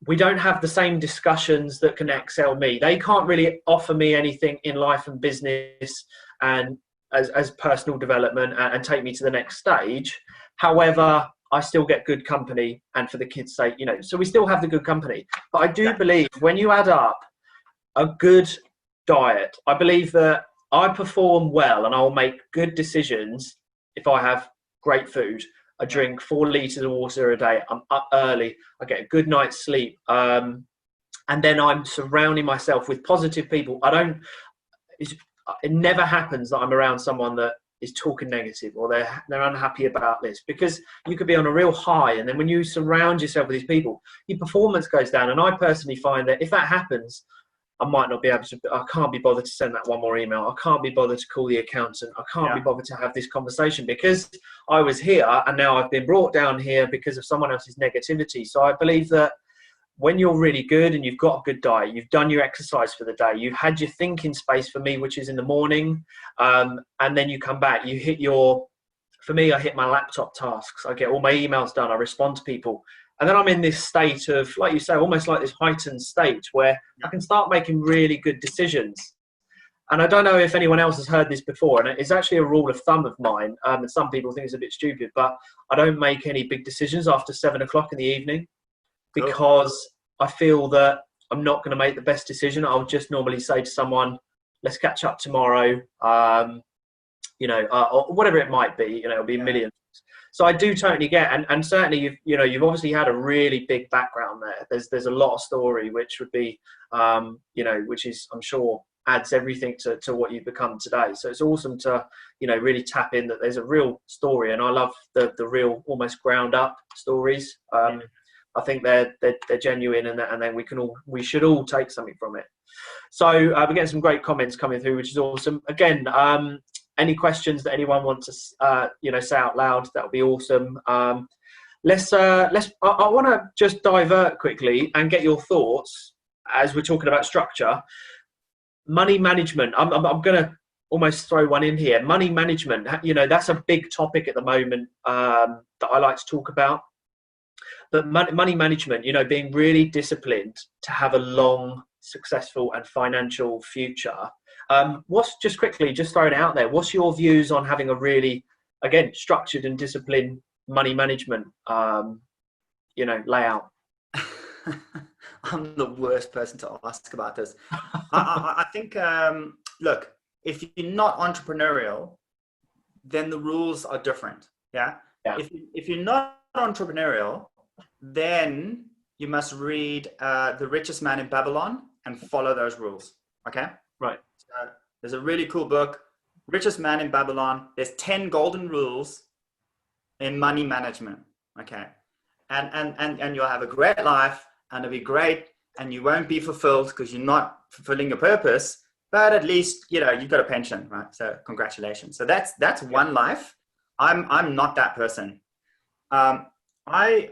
S1: We don't have the same discussions that can excel me. They can't really offer me anything in life and business and as personal development and take me to the next stage. However, I still get good company, and for the kids' sake, so we still have the good company. But I do believe when you add up a good diet, I believe that I perform well and I'll make good decisions if I have great food. I drink 4 liters of water a day. I'm up early. I get a good night's sleep. And then I'm surrounding myself with positive people. It never happens that I'm around someone that is talking negative or they're unhappy about this, because you could be on a real high. And then when you surround yourself with these people, your performance goes down. And I personally find that if that happens, I might not be able to, I can't be bothered to send that one more email. I can't be bothered to call the accountant. I can't be bothered to have this conversation because I was here and now I've been brought down here because of someone else's negativity. So I believe that when you're really good and you've got a good diet, you've done your exercise for the day, you've had your thinking space, for me, which is in the morning, and then you come back, you hit for me, I hit my laptop tasks. I get all my emails done. I respond to people. And then I'm in this state of, like you say, almost like this heightened state where I can start making really good decisions. And I don't know if anyone else has heard this before, and it's actually a rule of thumb of mine. And some people think it's a bit stupid, but I don't make any big decisions after 7 o'clock in the evening because I feel that I'm not going to make the best decision. I'll just normally say to someone, let's catch up tomorrow, or whatever it might be, it'll be a million. So I do totally get, and certainly you've obviously had a really big background there. There's a lot of story which would be, which is, I'm sure, adds everything to what you've become today. So it's awesome to, really tap in that there's a real story. And I love the real, almost ground up stories. I think they're genuine, and then we should all take something from it. So we're getting some great comments coming through, which is awesome. Again, any questions that anyone wants to, say out loud, that would be awesome. I want to just divert quickly and get your thoughts as we're talking about structure. Money management. I'm going to almost throw one in here. Money management. That's a big topic at the moment that I like to talk about. But money management, being really disciplined to have a long, successful and financial future. Just throwing it out there, what's your views on having a really, again, structured and disciplined money management, layout?
S3: I'm the worst person to ask about this. I think, look, if you're not entrepreneurial, then the rules are different. Yeah. If you're not entrepreneurial, then you must read The Richest Man in Babylon and follow those rules. Okay.
S1: Right.
S3: So there's a really cool book, Richest Man in Babylon. There's 10 golden rules in money management. Okay. And you'll have a great life, and it'll be great, and you won't be fulfilled because you're not fulfilling your purpose, but at least, you've got a pension, right? So congratulations. So that's one life. I'm not that person. I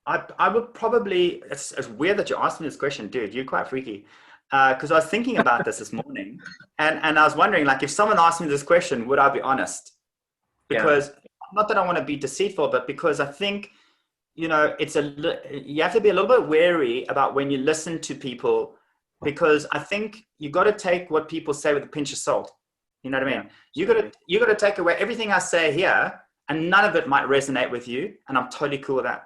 S3: would probably, it's weird that you asked me this question, dude, you're quite freaky. Because I was thinking about this morning, and I was wondering, like, if someone asked me this question, would I be honest? Because not that I want to be deceitful, but because I think, you have to be a little bit wary about when you listen to people, because I think you got to take what people say with a pinch of salt. You know what I mean? You got to take away everything I say here, and none of it might resonate with you, and I'm totally cool with that.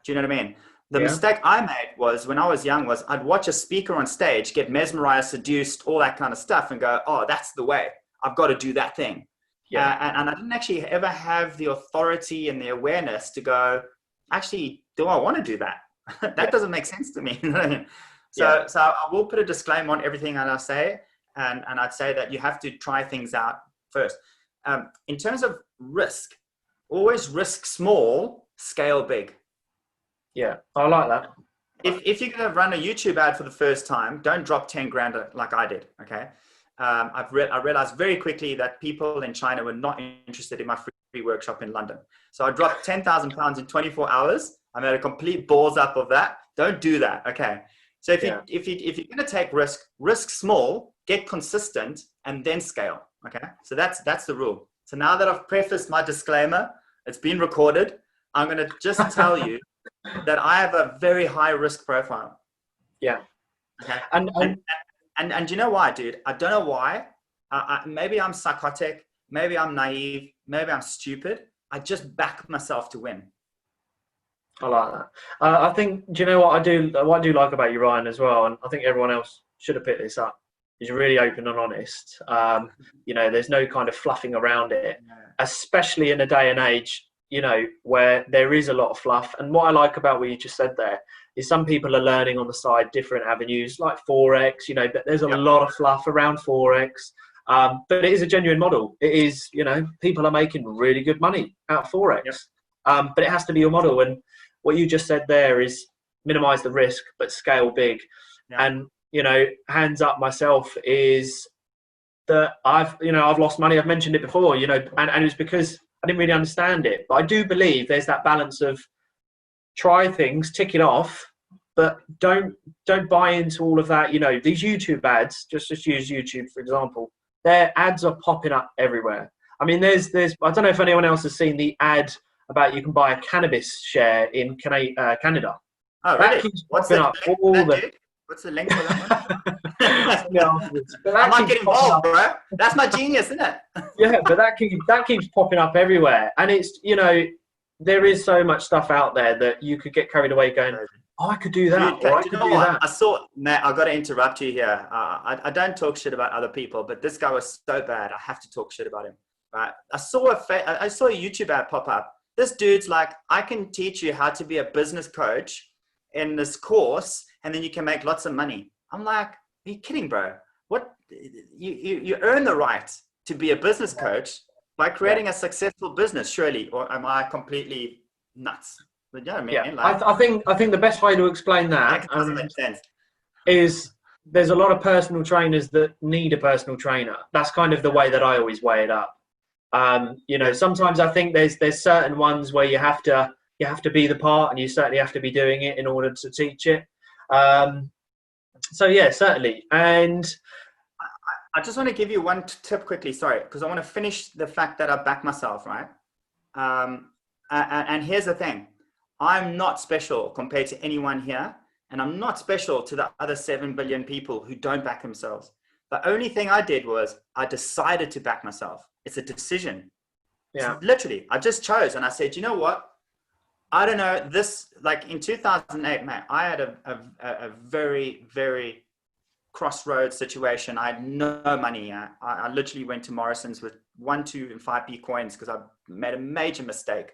S3: Do you know what I mean? The mistake I made was, when I was young, I'd watch a speaker on stage get mesmerized, seduced, all that kind of stuff, and go, oh, that's the way. I've got to do that thing. And I didn't actually ever have the authority and the awareness to go, actually, do I want to do that? That doesn't make sense to me. You know what I mean? So I will put a disclaimer on everything that I say. And I'd say that you have to try things out first. In terms of risk, always risk small, scale big.
S1: Yeah, I like that.
S3: If you're going to run a YouTube ad for the first time, don't drop 10 grand like I did. Okay. I realized very quickly that people in China were not interested in my free workshop in London. So I dropped 10,000 pounds in 24 hours. I made a complete balls up of that. Don't do that. Okay. So if you're going to take risk small, get consistent, and then scale. Okay. So that's the rule. So now that I've prefaced my disclaimer, it's been recorded. I'm going to just tell you that I have a very high risk profile.
S1: Yeah.
S3: Okay. And you know why, dude? I don't know why. Maybe I'm psychotic. Maybe I'm naive. Maybe I'm stupid. I just back myself to win.
S1: I like that. I think, do you know what I do? What I do like about you, Ryan, as well, and I think everyone else should have picked this up, is you're really open and honest. There's no kind of fluffing around it, especially in a day and age, where there is a lot of fluff. And what I like about what you just said there is some people are learning on the side different avenues like Forex, but there's a lot of fluff around Forex. But it is a genuine model. It is, people are making really good money out of Forex. But it has to be your model. And what you just said there is minimize the risk, but scale big. And, hands up myself is that I've lost money. I've mentioned it before, and it was because I didn't really understand it. But I do believe there's that balance of try things, tick it off, but don't buy into all of that. These YouTube ads, just use YouTube, for example, their ads are popping up everywhere. I mean, there's I don't know if anyone else has seen the ad about you can buy a cannabis share in Canada.
S3: Oh, really? What's the link for that one? I might get involved, bro. That's my genius, isn't it?
S1: Yeah, but that keeps popping up everywhere. And it's, there is so much stuff out there that you could get carried away going, oh, I could do that. Dude, or I could do that.
S3: I saw, Matt, I've got to interrupt you here. I don't talk shit about other people, but this guy was so bad. I have to talk shit about him. Right? I saw a YouTube ad pop up. This dude's like, I can teach you how to be a business coach in this course, and then you can make lots of money. I'm like, are you kidding, bro? what you earn the right to be a business coach by creating a successful business, surely, or am I completely nuts? But you know what I mean?
S1: Yeah,
S3: Like,
S1: I think the best way to explain that
S3: it doesn't make sense.
S1: is there's a lot of personal trainers that need a personal trainer. That's kind of the way that I always weigh it up. You know, sometimes I think there's certain ones where you have to be the part, and you certainly have to be doing it in order to teach it. So yeah, certainly. And
S3: I just want to give you one tip quickly, sorry, because I want to finish the fact that I back myself, right? And here's the thing. I'm not special compared to anyone here, and I'm not special to the other 7 billion people who don't back themselves. The only thing I did was I decided to back myself. It's a decision.
S1: yeah,
S3: It's literally, I just chose, and I said, you know what? I don't know, this, like in 2008, man, I had a very, very crossroads situation. I had no money. I literally went to Morrison's with 1, 2, and 5p coins because I made a major mistake.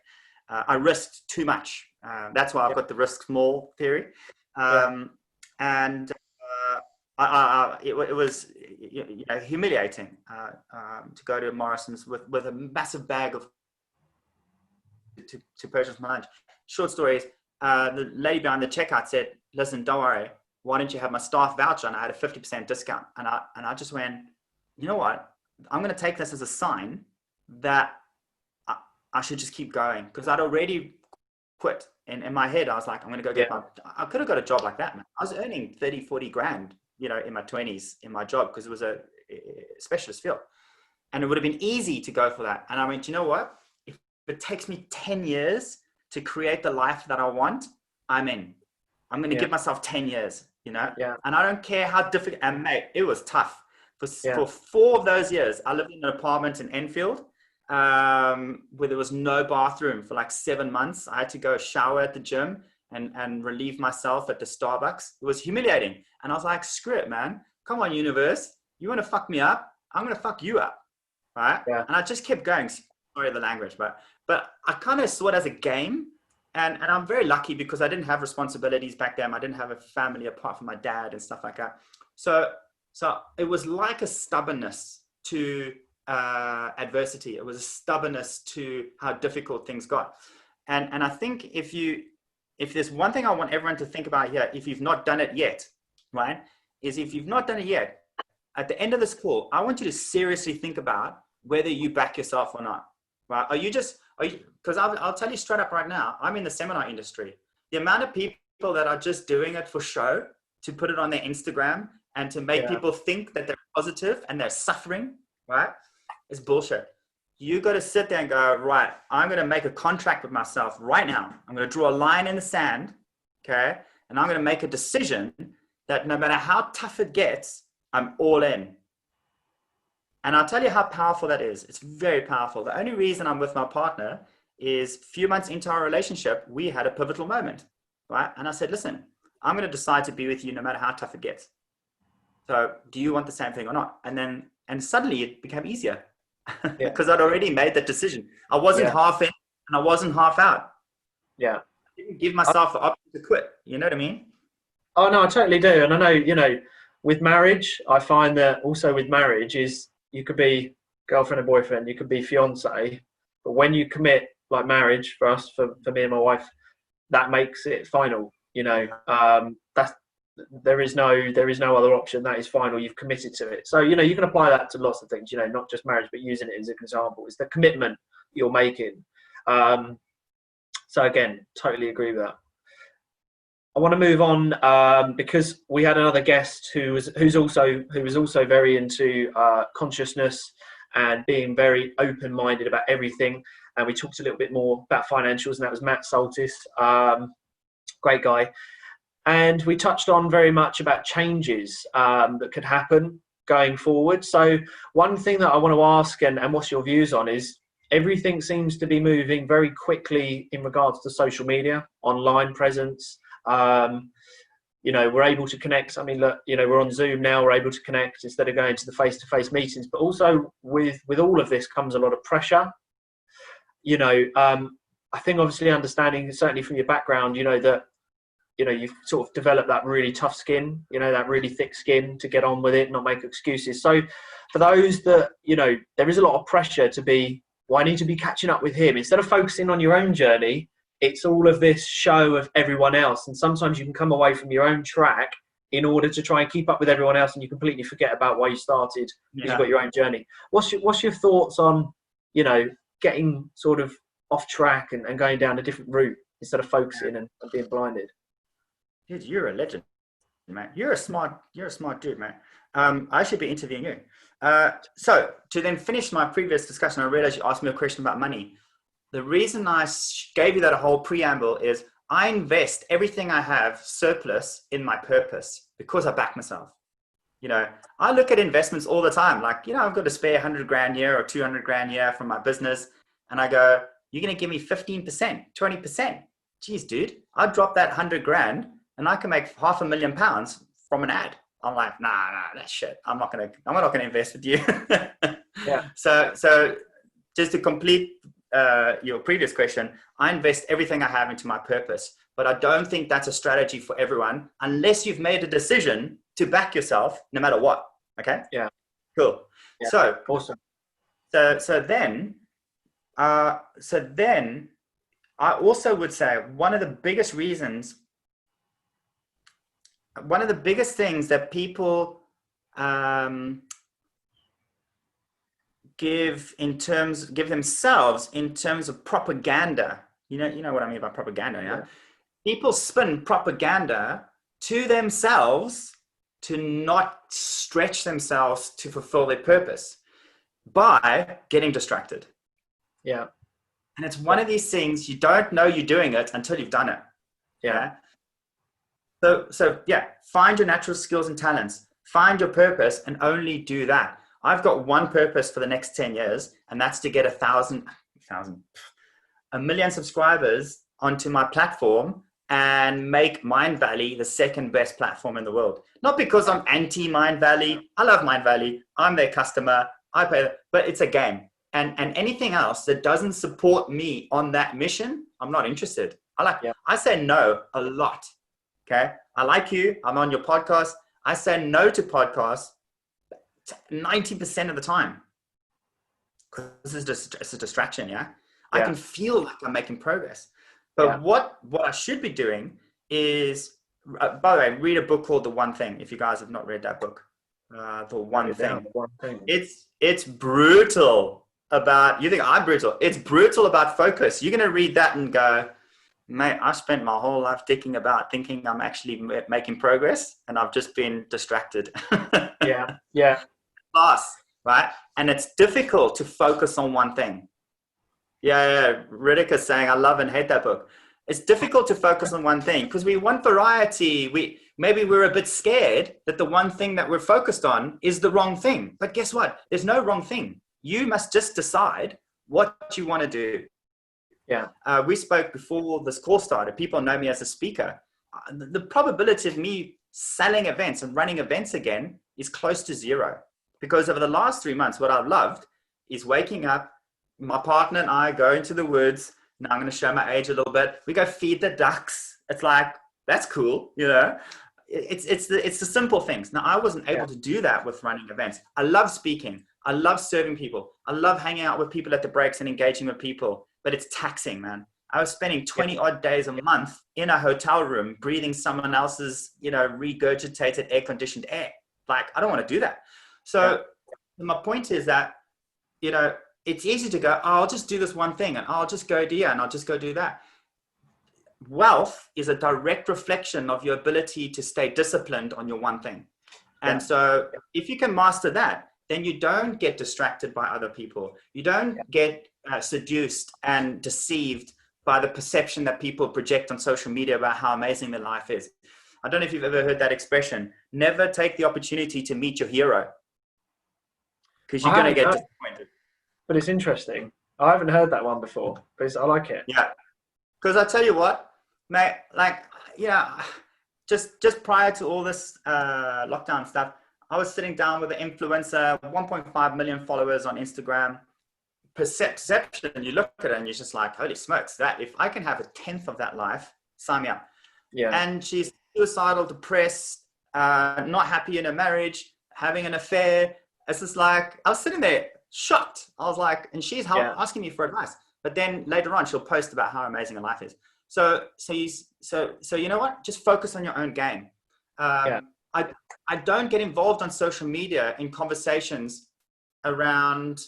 S3: I risked too much. That's why I've got the risk small theory. And it was humiliating to go to Morrison's with a massive bag of to purchase my lunch. Short story is, the lady behind the checkout said, listen, don't worry, why don't you have my staff voucher? And I had a 50% discount. And I just went, you know what? I'm going to take this as a sign that I should just keep going, because I'd already quit. In my head, I was like, I'm going to go get I could have got a job like that, man. I was earning 30, 40 grand, you know, in my 20s in my job, because it was a specialist field. And it would have been easy to go for that. And I went, you know what? If it takes me 10 years to create the life that I want, I'm in. I'm going to give myself 10 years, you know?
S1: Yeah.
S3: And I don't care how difficult, and mate, it was tough. For 4 of those years, I lived in an apartment in Enfield, where there was no bathroom for like 7 months. I had to go shower at the gym and relieve myself at the Starbucks. It was humiliating. And I was like, screw it, man. Come on, universe. You want to fuck me up? I'm going to fuck you up. Right. Yeah. And I just kept going. Sorry, the language, but I kind of saw it as a game. And I'm very lucky because I didn't have responsibilities back then. I didn't have a family apart from my dad and stuff like that. So it was like a stubbornness to adversity. It was a stubbornness to how difficult things got. And I think if there's one thing I want everyone to think about here, if you've not done it yet, right, is if you've not done it yet, at the end of this call, I want you to seriously think about whether you back yourself or not, right? Because I'll tell you straight up right now, I'm in the seminar industry. The amount of people that are just doing it for show, to put it on their Instagram and to make people think that they're positive and they're suffering, right? It's bullshit. You got to sit there and go, right, I'm going to make a contract with myself right now. I'm going to draw a line in the sand, okay? And I'm going to make a decision that no matter how tough it gets, I'm all in. And I'll tell you how powerful that is. It's very powerful. The only reason I'm with my partner is a few months into our relationship, we had a pivotal moment, right? And I said, listen, I'm going to decide to be with you no matter how tough it gets. So do you want the same thing or not? And suddenly it became easier because I'd already made that decision. I wasn't half in and I wasn't half out. Yeah. I didn't give myself the option to quit. You know what I mean?
S1: Oh, no, I totally do. And I know, you know, with marriage, I find that also with marriage is you could be girlfriend and boyfriend, you could be fiance, but when you commit, like marriage for us, for me and my wife, that makes it final. You know, there is no other option. That is final. You've committed to it. So, you know, you can apply that to lots of things, you know, not just marriage, but using it as an example. It's the commitment you're making. So again, totally agree with that. I want to move on because we had another guest who was also very into consciousness and being very open-minded about everything. And we talked a little bit more about financials, and that was Matt Soltis, great guy. And we touched on very much about changes that could happen going forward. So one thing that I want to ask, and what's your views on, is everything seems to be moving very quickly in regards to social media, online presence. You know, we're able to connect. I mean, look, you know, we're on Zoom now, we're able to connect instead of going to the face-to-face meetings, but also with all of this comes a lot of pressure. You know, I think obviously understanding, certainly from your background, you know, that you've sort of developed that really tough skin, that really thick skin to get on with it, not make excuses. So for those that, there is a lot of pressure to be, well, I need to be catching up with him. Instead of focusing on your own journey, it's all of this show of everyone else. And sometimes you can come away from your own track in order to try and keep up with everyone else, and you completely forget about why you started, because you've got your own journey. What's your thoughts on, getting sort of off track and going down a different route instead of focusing and being blinded?
S3: Dude, you're a legend, man. You're a smart dude, man. I should be interviewing you. So to then finish my previous discussion, I realized you asked me a question about money. The reason I gave you that whole preamble is I invest everything I have surplus in my purpose because I back myself. I look at investments all the time. Like, I've got to spare 100 grand a year or 200 grand a year from my business. And I go, you're going to give me 15%, 20%. Geez, dude, I'd drop that 100 grand and I can make £500,000 from an ad. I'm like, nah, that's shit. I'm not going to invest with you.
S1: Yeah.
S3: So just to complete your previous question, I invest everything I have into my purpose, but I don't think that's a strategy for everyone unless you've made a decision to back yourself no matter what. Okay.
S1: Yeah.
S3: Cool.
S1: Yeah.
S3: So
S1: awesome.
S3: So then I also would say one of the biggest things that people give themselves in terms of propaganda. You know what I mean by propaganda, yeah? People spin propaganda to themselves to not stretch themselves to fulfill their purpose by getting distracted.
S1: Yeah.
S3: And it's one of these things, you don't know you're doing it until you've done it.
S1: Yeah.
S3: So find your natural skills and talents, find your purpose, and only do that. I've got one purpose for the next 10 years, and that's to get 1 million subscribers onto my platform and make Mindvalley the second best platform in the world. Not because I'm anti Mindvalley. I love Mindvalley. I'm their customer. I pay, but it's a game. And anything else that doesn't support me on that mission, I'm not interested. I say no a lot. Okay. I like you. I'm on your podcast. I say no to podcasts 90% of the time. This is just, it's a distraction. Yeah. I can feel like I'm making progress. But what I should be doing is, by the way, read a book called The One Thing. If you guys have not read that book, The One Thing. It's brutal about, you think I'm brutal. It's brutal about focus. You're going to read that and go, mate, I spent my whole life thinking I'm actually making progress, and I've just been distracted.
S1: Yeah.
S3: Fast, right? And it's difficult to focus on one thing. Yeah. Riddick is saying, I love and hate that book. It's difficult to focus on one thing because we want variety. Maybe we're a bit scared that the one thing that we're focused on is the wrong thing. But guess what? There's no wrong thing. You must just decide what you want to do.
S1: Yeah.
S3: We spoke before this call started. People know me as a speaker. The probability of me selling events and running events again is close to zero. Because over the last 3 months, what I've loved is waking up, my partner and I go into the woods. Now I'm going to show my age a little bit. We go feed the ducks. It's like, that's cool. It's the simple things. Now I wasn't able to do that with running events. I love speaking. I love serving people. I love hanging out with people at the breaks and engaging with people, but it's taxing, man. I was spending 20 odd days a month in a hotel room, breathing someone else's, regurgitated air conditioned air. Like, I don't want to do that. So my point is that, it's easy to go, I'll just do this one thing and I'll just go do and I'll just go do that. Wealth is a direct reflection of your ability to stay disciplined on your one thing. And so if you can master that, then you don't get distracted by other people. You don't get seduced and deceived by the perception that people project on social media about how amazing their life is. I don't know if you've ever heard that expression. Never take the opportunity to meet your hero, because you're going to get disappointed.
S1: But it's interesting. I haven't heard that one before, but I like it.
S3: Yeah. Because I tell you what, mate, just prior to all this lockdown stuff, I was sitting down with an influencer, 1.5 million followers on Instagram. Perception, you look at it and you're just like, holy smokes, that if I can have 1/10 of that life, sign me up.
S1: Yeah.
S3: And she's suicidal, depressed, not happy in her marriage, having an affair. It's just like, I was sitting there shocked. I was like, and she's asking me for advice. But then later on, she'll post about how amazing her life is. So you know what? Just focus on your own game. I don't get involved on social media in conversations around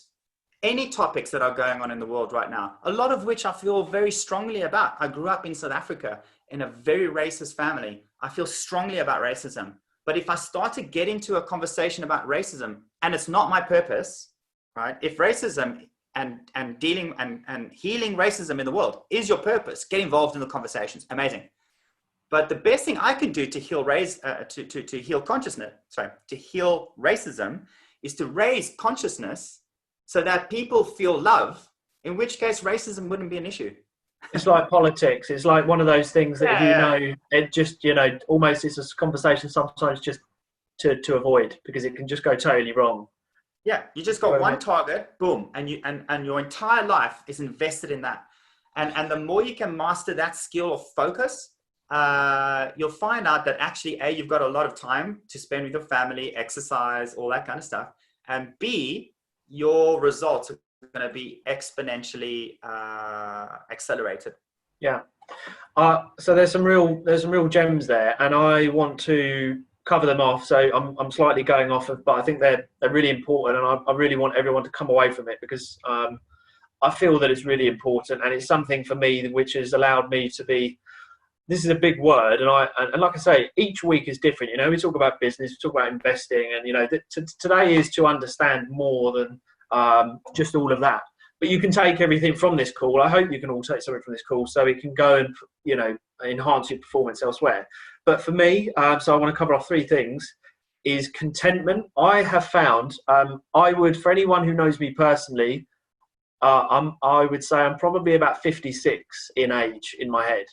S3: any topics that are going on in the world right now, a lot of which I feel very strongly about. I grew up in South Africa in a very racist family. I feel strongly about racism. But if I start to get into a conversation about racism, and it's not my purpose, right? If racism and dealing and healing racism in the world is your purpose, get involved in the conversations. Amazing. But the best thing I could do to heal to heal consciousness, to heal racism, is to raise consciousness so that people feel love, in which case racism wouldn't be an issue.
S1: It's like politics. It's like one of those things that it just, almost it's a conversation sometimes just to avoid, because it can just go totally wrong.
S3: Yeah, you just got one target, boom, and your entire life is invested in that. And the more you can master that skill of focus, you'll find out that actually, A, you've got a lot of time to spend with your family, exercise, all that kind of stuff. And B, your results are going to be exponentially accelerated.
S1: Yeah. So there's some real gems there, and I want to cover them off. So I'm slightly going off of, but I think they're really important, and I really want everyone to come away from it, because I feel that it's really important, and it's something for me which has allowed me to be. This is a big word, and like I say, each week is different. We talk about business, we talk about investing, and today is to understand more than just all of that. But you can take everything from this call. I hope you can all take something from this call, so it can go and enhance your performance elsewhere. But for me, so I want to cover off three things. Is contentment. I have found for anyone who knows me personally, I would say I'm probably about 56 in age in my head.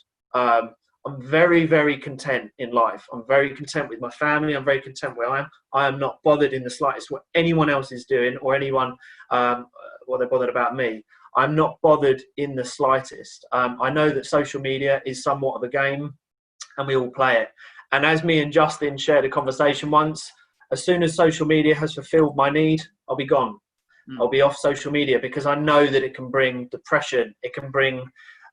S1: I'm very, very content in life. I'm very content with my family. I'm very content where I am. I am not bothered in the slightest what anyone else is doing, or anyone what they're bothered about me. I'm not bothered in the slightest. I know that social media is somewhat of a game, and we all play it. And as me and Justin shared a conversation once, as soon as social media has fulfilled my need, I'll be gone. I'll be off social media, because I know that it can bring depression. It can bring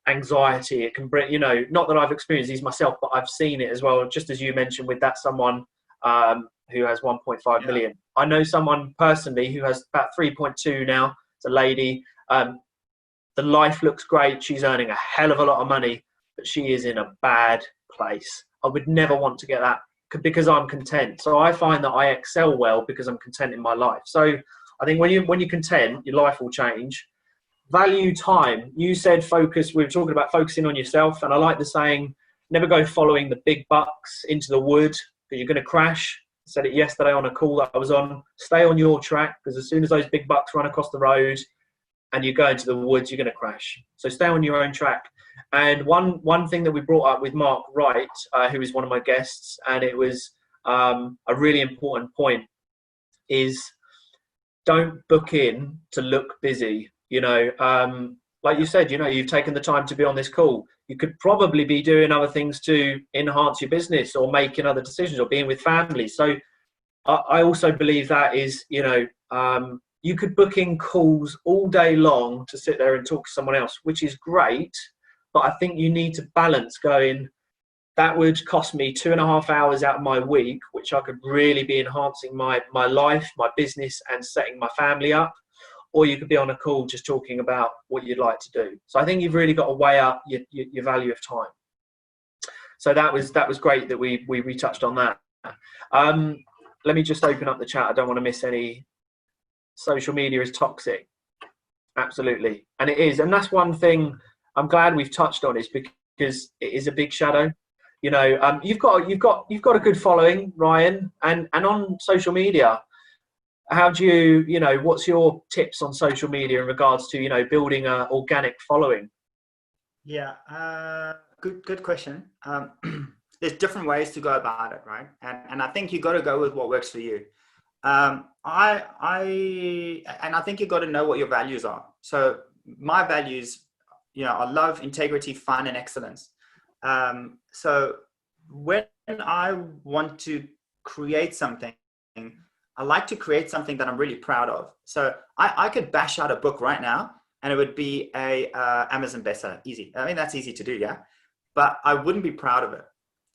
S1: anxiety. It can bring, not that I've experienced these myself, but I've seen it as well. Just as you mentioned with that someone who has 1.5 million. I know someone personally who has about 3.2 now. It's a lady. The life looks great. She's earning a hell of a lot of money, but she is in a bad place. I would never want to get that, because I'm content. So I find that I excel well because I'm content in my life. So I think when you're content, your life will change. Value time. You said focus. We were talking about focusing on yourself, and I like the saying, never go following the big bucks into the wood, because you're going to crash. I said it yesterday on a call that I was on. Stay on your track, because as soon as those big bucks run across the road and you go into the woods, you're going to crash. So stay on your own track. And one thing that we brought up with Mark Wright, who is one of my guests, and it was a really important point, is don't book in to look busy. Like you said, you've taken the time to be on this call. You could probably be doing other things to enhance your business, or making other decisions, or being with family. So I also believe that is, you could book in calls all day long to sit there and talk to someone else, which is great. But I think you need to balance going, that would cost me 2.5 hours out of my week, which I could really be enhancing my life, my business, and setting my family up. Or you could be on a call just talking about what you'd like to do. So I think you've really got to weigh up your value of time. So that was great that we touched on that. Let me just open up the chat. I don't want to miss any. Social media is toxic. Absolutely. And it is. And that's one thing I'm glad we've touched on, is because it is a big shadow. You've got a good following, Ryan, and on social media. How do you, what's your tips on social media in regards to, building an organic following?
S3: Yeah, good question. There's different ways to go about it, right? And I think you got to go with what works for you. I think you got to know what your values are. So my values, I love integrity, fun, and excellence. So when I want to create something, I like to create something that I'm really proud of. So I could bash out a book right now and it would be a Amazon bestseller. Easy. I mean, that's easy to do, yeah. But I wouldn't be proud of it.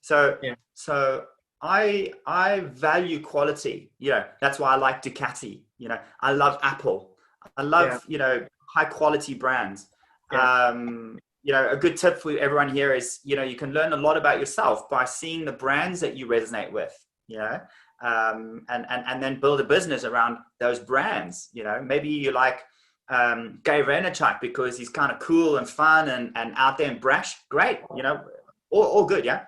S3: So,
S1: Yeah.
S3: so I value quality. You know, that's why I like Ducati. You know, I love Apple. I love, you know, high quality brands.
S1: Yeah.
S3: You know, a good tip for everyone here is, you know, you can learn a lot about yourself by seeing the brands that you resonate with, you know, and then build a business around those brands. You know, maybe you like Gary Vaynerchuk because he's kind of cool and fun and out there and brash. Great. You know, all good. Yeah.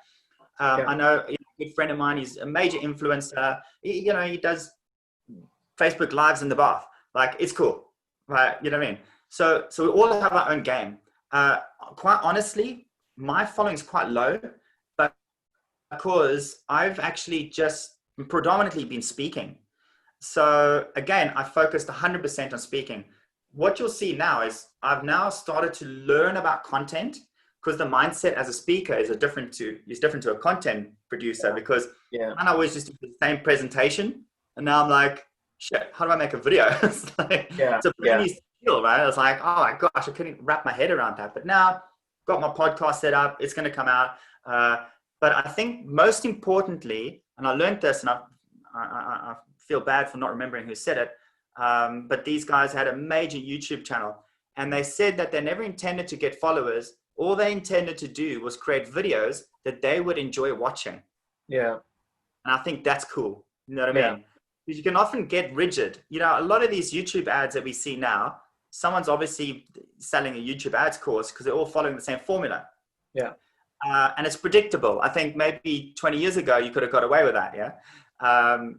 S3: I know a good friend of mine, he's a major influencer. You know, he does Facebook lives in the bath. Like, it's cool, right? You know what I mean? So we all have our own game. Quite honestly, my following is quite low, but because I've actually just predominantly been speaking. So again, I focused 100% on speaking. What you'll see now is I've now started to learn about content, because the mindset as a speaker is different to a content producer, because I always just do the same presentation, and now I'm like, shit, how do I make a video? It's like, it's a brand new skill, right? I was like, oh my gosh, I couldn't wrap my head around that. But now got my podcast set up, it's going to come out. But I think most importantly, and I learned this, and I feel bad for not remembering who said it, but these guys had a major YouTube channel, and they said that they never intended to get followers. All they intended to do was create videos that they would enjoy watching.
S1: Yeah.
S3: And I think that's cool. You know what I mean? Because you can often get rigid. You know, a lot of these YouTube ads that we see now, someone's obviously selling a YouTube ads course because they're all following the same formula.
S1: Yeah.
S3: And it's predictable. I think maybe 20 years ago, you could have got away with that. Yeah.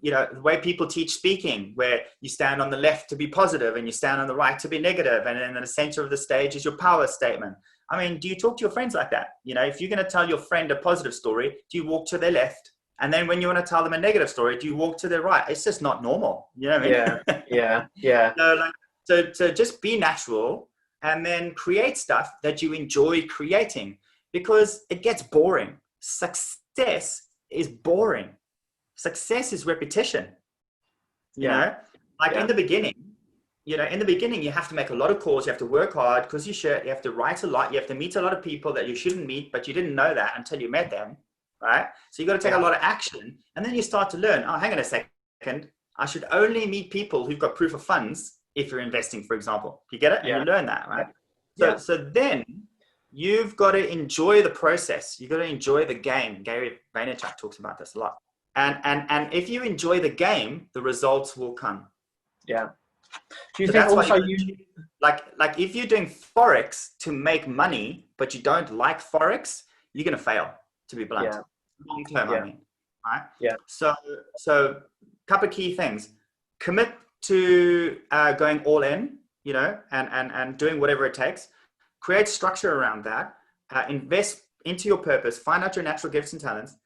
S3: You know, the way people teach speaking, where you stand on the left to be positive and you stand on the right to be negative, and then in the center of the stage is your power statement. I mean, do you talk to your friends like that? You know, if you're going to tell your friend a positive story, do you walk to their left? And then when you want to tell them a negative story, do you walk to their right? It's just not normal. You know what I mean?
S1: Yeah.
S3: So just be natural and then create stuff that you enjoy creating, because it gets boring. Success is boring. Success is repetition. You know, like in the beginning, you have to make a lot of calls. You have to work hard because you have to write a lot. You have to meet a lot of people that you shouldn't meet, but you didn't know that until you met them, right? So you got to take a lot of action, and then you start to learn, oh, hang on a second. I should only meet people who've got proof of funds if you're investing, for example. You get it? And you learn that, right? So then you've got to enjoy the process. You've got to enjoy the game. Gary Vaynerchuk talks about this a lot. And if you enjoy the game, the results will come.
S1: Yeah. Do you think also
S3: like if you're doing Forex to make money, but you don't like Forex, you're going to fail, to be blunt. Long term, I mean. Right?
S1: Yeah.
S3: So couple of key things. Commit to going all in, you know, and doing whatever it takes. Create structure around that. Invest into your purpose. Find out your natural gifts and talents.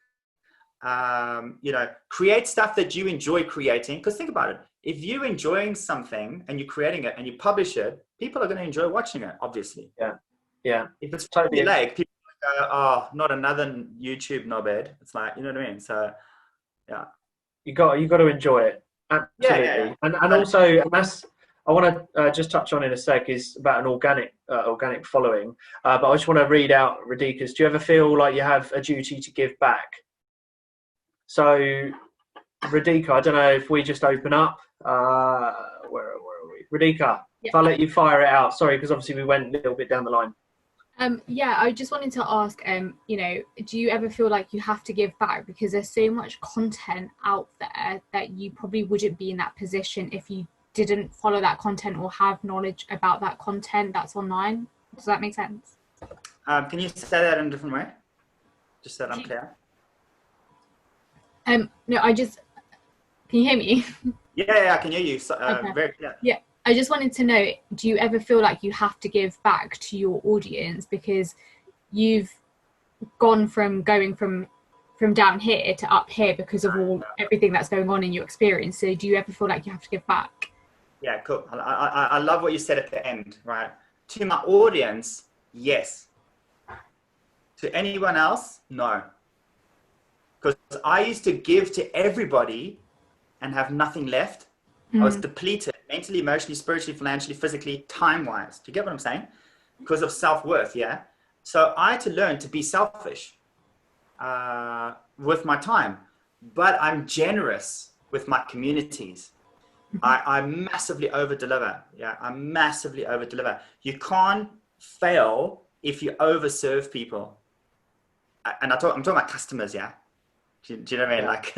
S3: You know, create stuff that you enjoy creating. Because think about it. If you're enjoying something and you're creating it and you publish it, people are going to enjoy watching it, obviously.
S1: Yeah.
S3: If it's totally like, people go, oh, not another YouTube knobhead. It's like, you know what I mean? So, yeah. You
S1: got to enjoy it. Absolutely.
S3: Yeah.
S1: And also, and that's, I want to just touch on in a sec, is about an organic following. But I just want to read out Radhika's. Do you ever feel like you have a duty to give back? So, Radhika, I don't know if we just open up. Where are we? Radhika, if I let you fire it out. Sorry, because obviously we went a little bit down the line.
S4: Yeah, I just wanted to ask, you know, do you ever feel like you have to give back? Because there's so much content out there that you probably wouldn't be in that position if you didn't follow that content or have knowledge about that content that's online. Does that make sense?
S3: Can you say that in a different way? Just so that I'm clear.
S4: No, can you hear me?
S3: Yeah, I can hear you. So,
S4: okay.
S3: Very clear.
S4: Yeah. I just wanted to know, do you ever feel like you have to give back to your audience because you've gone from going from down here to up here because of everything that's going on in your experience? So do you ever feel like you have to give back?
S3: Yeah, cool. I love what you said at the end, right? To my audience, yes. To anyone else, no. because I used to give to everybody and have nothing left. I was depleted mentally, emotionally, spiritually, financially, physically, time-wise. Do you get what I'm saying? Because of self-worth, yeah? So I had to learn to be selfish with my time, but I'm generous with my communities. I massively over-deliver. Yeah, I massively over-deliver. You can't fail if you over-serve people. And I'm talking about customers, yeah? Do you know what I mean? Like,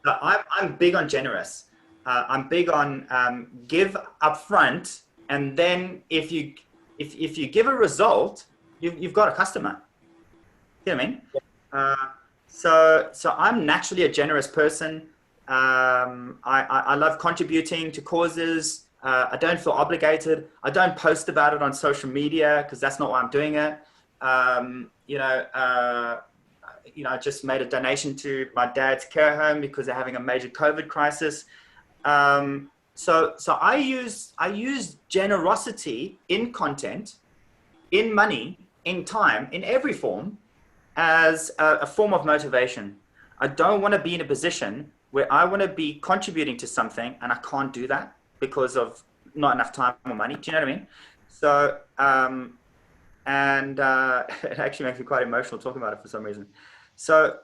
S3: so I'm big on generous. I'm big on give upfront, and then if you give a result, you've got a customer. You know what I mean? So I'm naturally a generous person. I love contributing to causes. I don't feel obligated. I don't post about it on social media because that's not why I'm doing it. I just made a donation to my dad's care home because they're having a major COVID crisis. So I use generosity in content, in money, in time, in every form as a form of motivation. I don't want to be in a position where I want to be contributing to something and I can't do that because of not enough time or money. Do you know what I mean? So, it actually makes me quite emotional talking about it for some reason. So,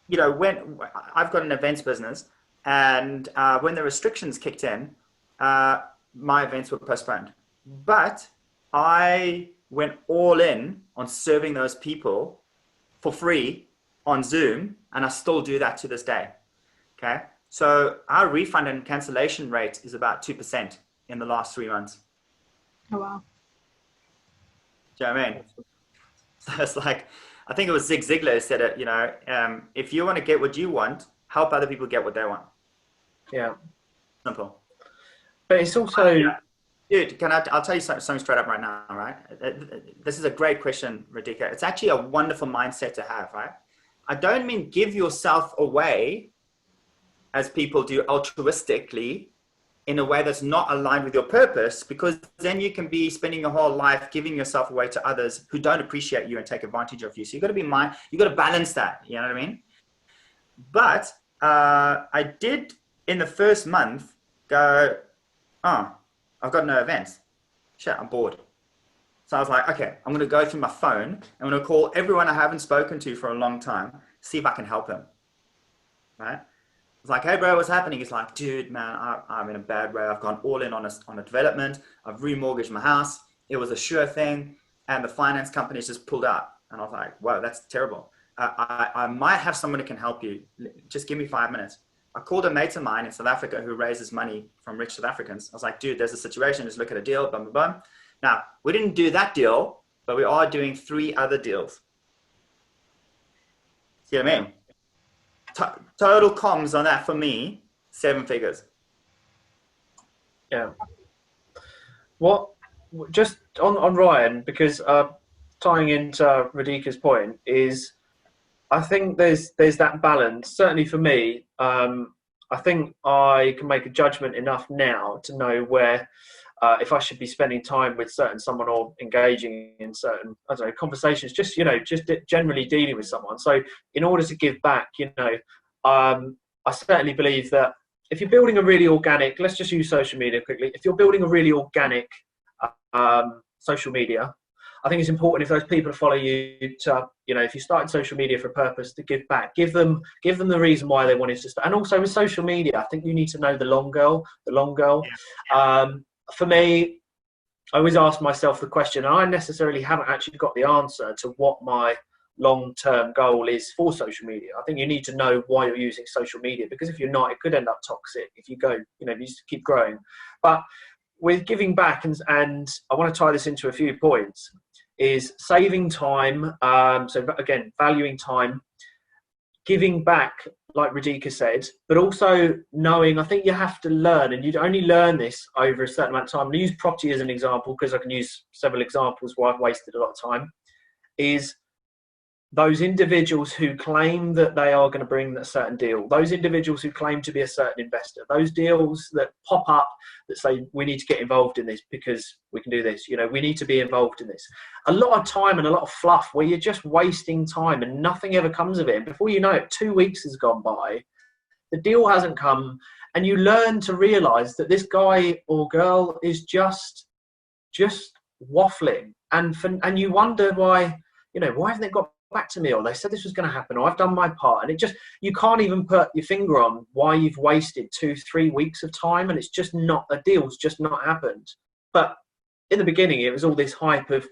S3: when I've got an events business, and when the restrictions kicked in, my events were postponed. But I went all in on serving those people for free on Zoom, and I still do that to this day. Okay, so our refund and cancellation rate is about 2% in the last 3 months.
S4: Oh wow!
S3: Do you know what I mean? So it's like, I think it was Zig Ziglar who said it. If you want to get what you want, help other people get what they want.
S1: Yeah.
S3: Simple.
S1: But it's also,
S3: dude, I'll tell you something straight up right now, right? This is a great question, Radhika. It's actually a wonderful mindset to have, right? I don't mean give yourself away as people do altruistically in a way that's not aligned with your purpose, because then you can be spending your whole life giving yourself away to others who don't appreciate you and take advantage of you. So you got to balance that. You know what I mean? But I did in the first month go, oh, I've got no events. Shit, I'm bored. So I was like, okay, I'm going to go through my phone. I'm going to call everyone I haven't spoken to for a long time, see if I can help them. Right? It's like, hey, bro, what's happening? He's like, dude, man, I'm in a bad way. I've gone all in on a development. I've remortgaged my house. It was a sure thing. And the finance company's just pulled out. And I was like, wow, that's terrible. I might have someone who can help you. Just give me 5 minutes. I called a mate of mine in South Africa who raises money from rich South Africans. I was like, dude, there's a situation. Let's look at a deal. Bum, bum, bum. Now, we didn't do that deal, but we are doing 3 other deals. See what I mean? Total comms on that for me, 7 figures.
S1: yeah. What, just on Ryan, because tying into Radhika's point is, I think there's that balance. Certainly for me, I think I can make a judgment enough now to know where, if I should be spending time with someone or engaging in certain, conversations, just generally dealing with someone. So in order to give back, I certainly believe that if you're building a really organic, let's just use social media quickly. If you're building a really organic social media, I think it's important if those people follow you to, if you started social media for a purpose, to give back, give them the reason why they wanted to start. And also with social media, I think you need to know the long goal. Yeah. For me, I always ask myself the question, and I necessarily haven't actually got the answer to what my long-term goal is for social media. I think you need to know why you're using social media, because if you're not, it could end up toxic if you go, if you just keep growing. But with giving back, and I want to tie this into a few points, is saving time. So again, valuing time, giving back, like Radhika said, but also knowing, I think you have to learn, and you'd only learn this over a certain amount of time. I'm going to use property as an example because I can use several examples where I've wasted a lot of time, is those individuals who claim that they are going to bring a certain deal, those individuals who claim to be a certain investor, those deals that pop up that say we need to get involved in this because we can do this, we need to be involved in this. A lot of time and a lot of fluff where you're just wasting time and nothing ever comes of it. And before you know it, 2 weeks has gone by, the deal hasn't come, and you learn to realize that this guy or girl is just waffling, and you wonder why haven't they got back to me, or they said this was going to happen, or I've done my part, and you can't even put your finger on why you've wasted 2-3 weeks of time, and it's just not, a deal's just not happened. But in the beginning it was all this hype of,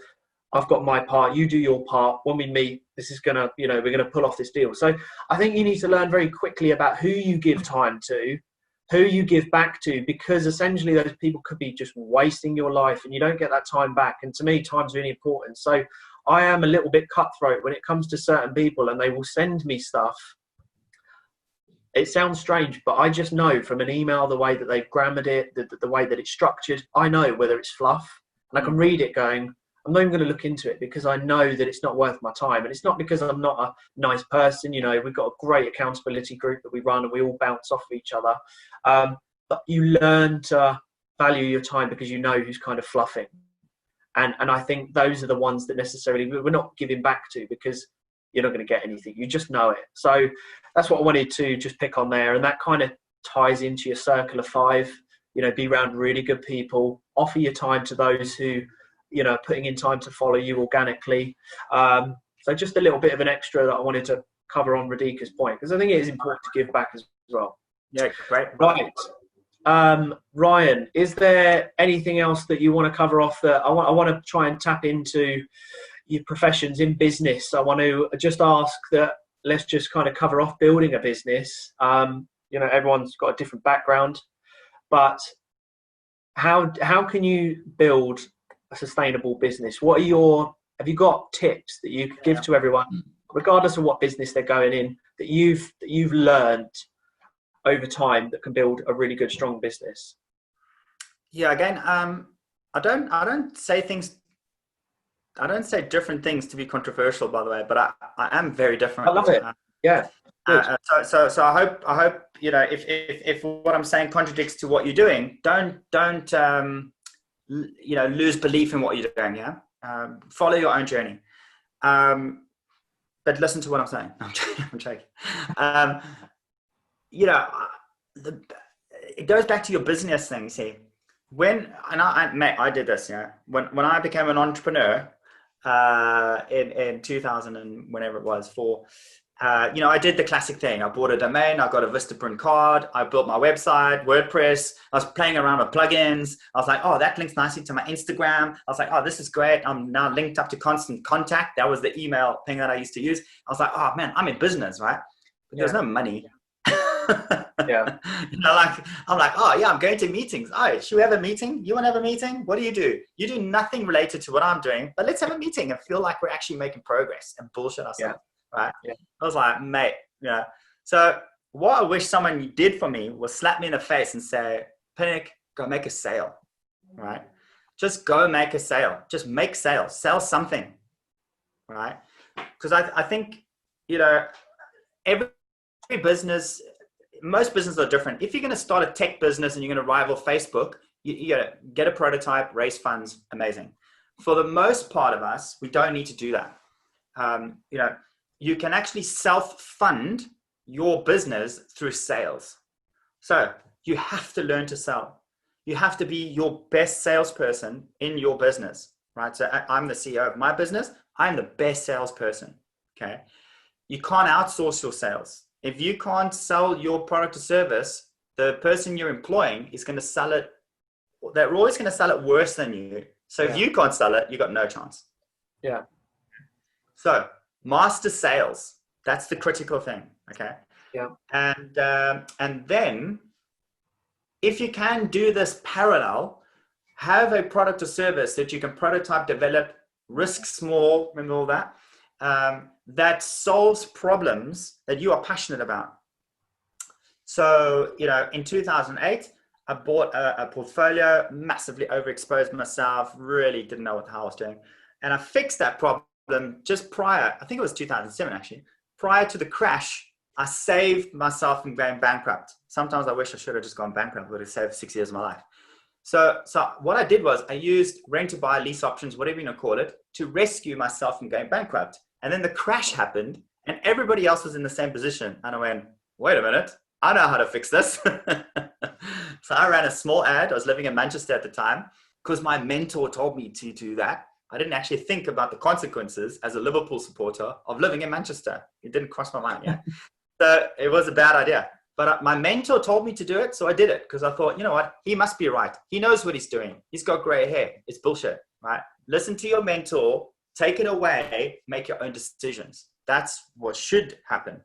S1: I've got my part, you do your part, when we meet this is gonna, we're gonna pull off this deal. So I think you need to learn very quickly about who you give time to, who you give back to, because essentially those people could be just wasting your life and you don't get that time back. And to me, time's really important. So I am a little bit cutthroat when it comes to certain people, and they will send me stuff. It sounds strange, but I just know from an email, the way that they've grammared it, the way that it's structured, I know whether it's fluff, and I can read it going, I'm not even going to look into it because I know that it's not worth my time. And it's not because I'm not a nice person. We've got a great accountability group that we run and we all bounce off of each other. But you learn to value your time because you know who's kind of fluffing. And I think those are the ones that necessarily we're not giving back to, because you're not going to get anything. You just know it. So that's what I wanted to just pick on there. And that kind of ties into your circle of 5, be around really good people, offer your time to those who, putting in time to follow you organically. So just a little bit of an extra that I wanted to cover on Radhika's point, because I think it is important to give back as well.
S3: Yeah, great.
S1: Right. Ryan, is there anything else that you want to cover off? That I want to try and tap into your professions in business. I want to just ask that, let's just kind of cover off building a business. Everyone's got a different background, but how can you build a sustainable business? Have you got tips that you could give to everyone, regardless of what business they're going in, that you've learned over time that can build a really good, strong business?
S3: Yeah, again, I don't say different things to be controversial, by the way, but I am very different.
S1: I love it. Yeah.
S3: So I hope if what I'm saying contradicts to what you're doing, don't lose belief in what you're doing. Yeah. Follow your own journey. But listen to what I'm saying. I'm joking. It goes back to your business things here. I did this, when I became an entrepreneur in 2000 and whenever it was, I did the classic thing. I bought a domain, I got a Vistaprint card, I built my website, WordPress. I was playing around with plugins. I was like, oh, that links nicely to my Instagram. I was like, oh, this is great. I'm now linked up to Constant Contact. That was the email thing that I used to use. I was like, oh man, I'm in business, right? But there's no money.
S1: Yeah.
S3: I'm like, oh yeah, I'm going to meetings. Oh, should we have a meeting? You want to have a meeting? What do? You do nothing related to what I'm doing, but let's have a meeting and feel like we're actually making progress and bullshit ourselves. Yeah. Right. Yeah. I was like, mate, So what I wish someone did for me was slap me in the face and say, Pinnick, go make a sale. Right. Just go make a sale. Just make sales. Sell something. Right. Because I think, every business, most businesses are different. If you're going to start a tech business and you're going to rival Facebook, you got to get a prototype, raise funds, amazing. For the most part of us, we don't need to do that. You can actually self-fund your business through sales. So you have to learn to sell. You have to be your best salesperson in your business, right? So I'm the CEO of my business. I'm the best salesperson, okay? You can't outsource your sales. If you can't sell your product or service, the person you're employing is going to sell it. They're always going to sell it worse than you. So if you can't sell it, you got no chance.
S1: Yeah.
S3: So master sales. That's the critical thing. Okay.
S1: Yeah.
S3: And then if you can do this parallel, have a product or service that you can prototype, develop, risk small, remember all that, that solves problems that you are passionate about. So, in 2008, I bought a portfolio, massively overexposed myself, really didn't know what the hell I was doing. And I fixed that problem problem just prior, I think it was 2007 actually, prior to the crash, I saved myself from going bankrupt. Sometimes I wish I should have just gone bankrupt, but it saved 6 years of my life. So what I did was I used rent to buy, lease options, whatever you want to call it, to rescue myself from going bankrupt. And then the crash happened and everybody else was in the same position. And I went, wait a minute, I know how to fix this. So I ran a small ad. I was living in Manchester at the time because my mentor told me to do that. I didn't actually think about the consequences as a Liverpool supporter of living in Manchester. It didn't cross my mind yet. So it was a bad idea. But my mentor told me to do it, so I did it because I thought, you know what? He must be right. He knows what he's doing. He's got gray hair. It's bullshit, right? Listen to your mentor, take it away, make your own decisions. That's what should happen.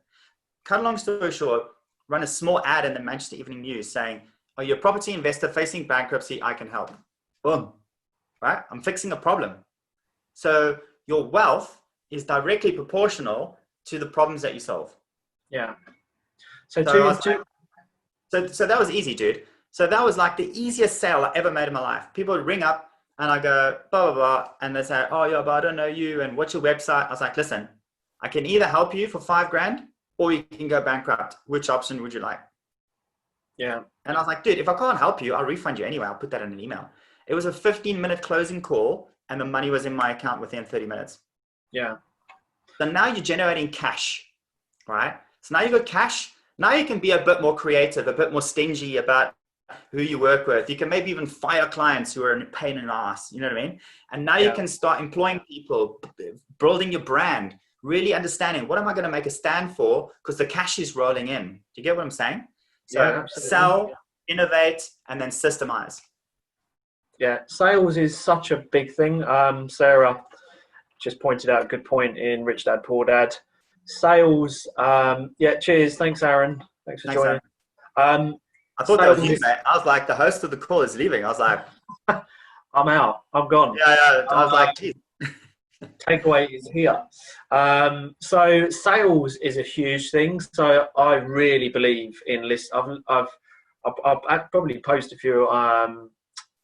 S3: Cut a long story short, run a small ad in the Manchester Evening News saying, are you a property investor facing bankruptcy? I can help. Boom, right? I'm fixing a problem. So your wealth is directly proportional to the problems that you solve.
S1: Yeah.
S3: So that was easy, dude. So that was like the easiest sale I ever made in my life. People would ring up and I go, blah, blah, blah. And they say, oh, yeah, but I don't know you. And what's your website? I was like, listen, I can either help you for $5,000 or you can go bankrupt. Which option would you like?
S1: Yeah.
S3: And I was like, dude, if I can't help you, I'll refund you anyway. I'll put that in an email. It was a 15-minute closing call and the money was in my account within 30 minutes.
S1: Yeah.
S3: So now you're generating cash, right? So now you've got cash. Now you can be a bit more creative, a bit more stingy about who you work with. You can maybe even fire clients who are a pain in the ass. You know what I mean? And now you can start employing people, building your brand, really understanding what am I going to make a stand for? Because the cash is rolling in. Do you get what I'm saying? So sell, innovate, and then systemize.
S1: Yeah, sales is such a big thing. Sarah just pointed out a good point in Rich Dad Poor Dad. Sales, cheers. Thanks, Aaron. Thanks for joining.
S3: I thought that was you, mate. I was like, the host of the call is leaving. I was like,
S1: I'm out. I'm gone.
S3: Yeah. I was like, geez.
S1: Takeaway is here. So sales is a huge thing. So I really believe in list. I've probably posted a few on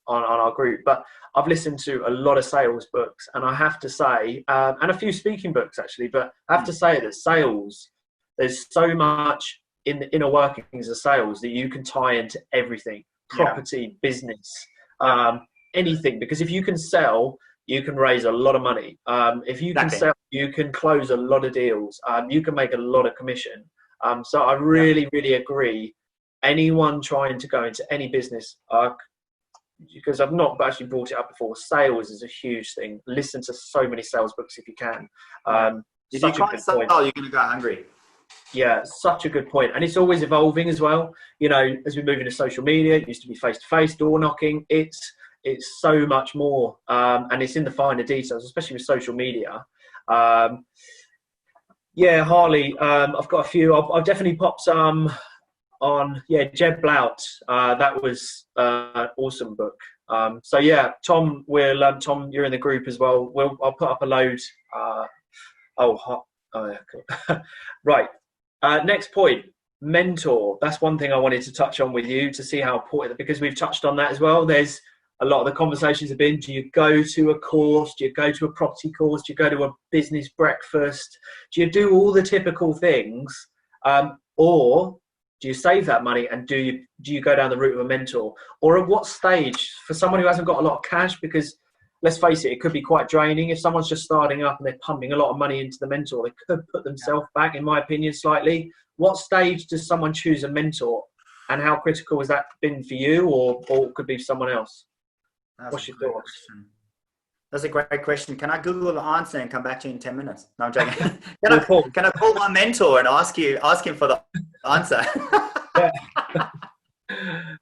S1: our group, but I've listened to a lot of sales books, and I have to say, and a few speaking books actually, but I have to say that sales, there's so much in the inner workings of sales that you can tie into everything, property, business, anything, because if you can sell, you can raise a lot of money. If you can sell, you can close a lot of deals. You can make a lot of commission. So I really agree. Anyone trying to go into any business, because I've not actually brought it up before, sales is a huge thing. Listen to so many sales books if you can.
S3: If you can't sell, you're going to go hungry.
S1: Yeah, such a good point. And it's always evolving as well. You know, as we move into social media, it used to be face-to-face, door knocking. It's so much more. And it's in the finer details, especially with social media. Harley, I've got a few. I've definitely popped some on Jeb Blount. That was an awesome book. Tom Tom, you're in the group as well. I'll put up a load. Right. Next point, mentor. That's one thing I wanted to touch on with you to see how important, because we've touched on that as well. There's a lot of the conversations have been, do you go to a course? Do you go to a property course? Do you go to a business breakfast? Do you do all the typical things? Or do you save that money and do you go down the route of a mentor? Or at what stage, for someone who hasn't got a lot of cash, because let's face it could be quite draining. If someone's just starting up and they're pumping a lot of money into the mentor, they could put themselves back, in my opinion, slightly. What stage does someone choose a mentor, and how critical has that been for you, or could be for someone else? What's your thoughts?
S3: That's a great question. Can I Google the answer and come back to you in 10 minutes? No, I'm joking. Can I call my mentor and ask him for the answer?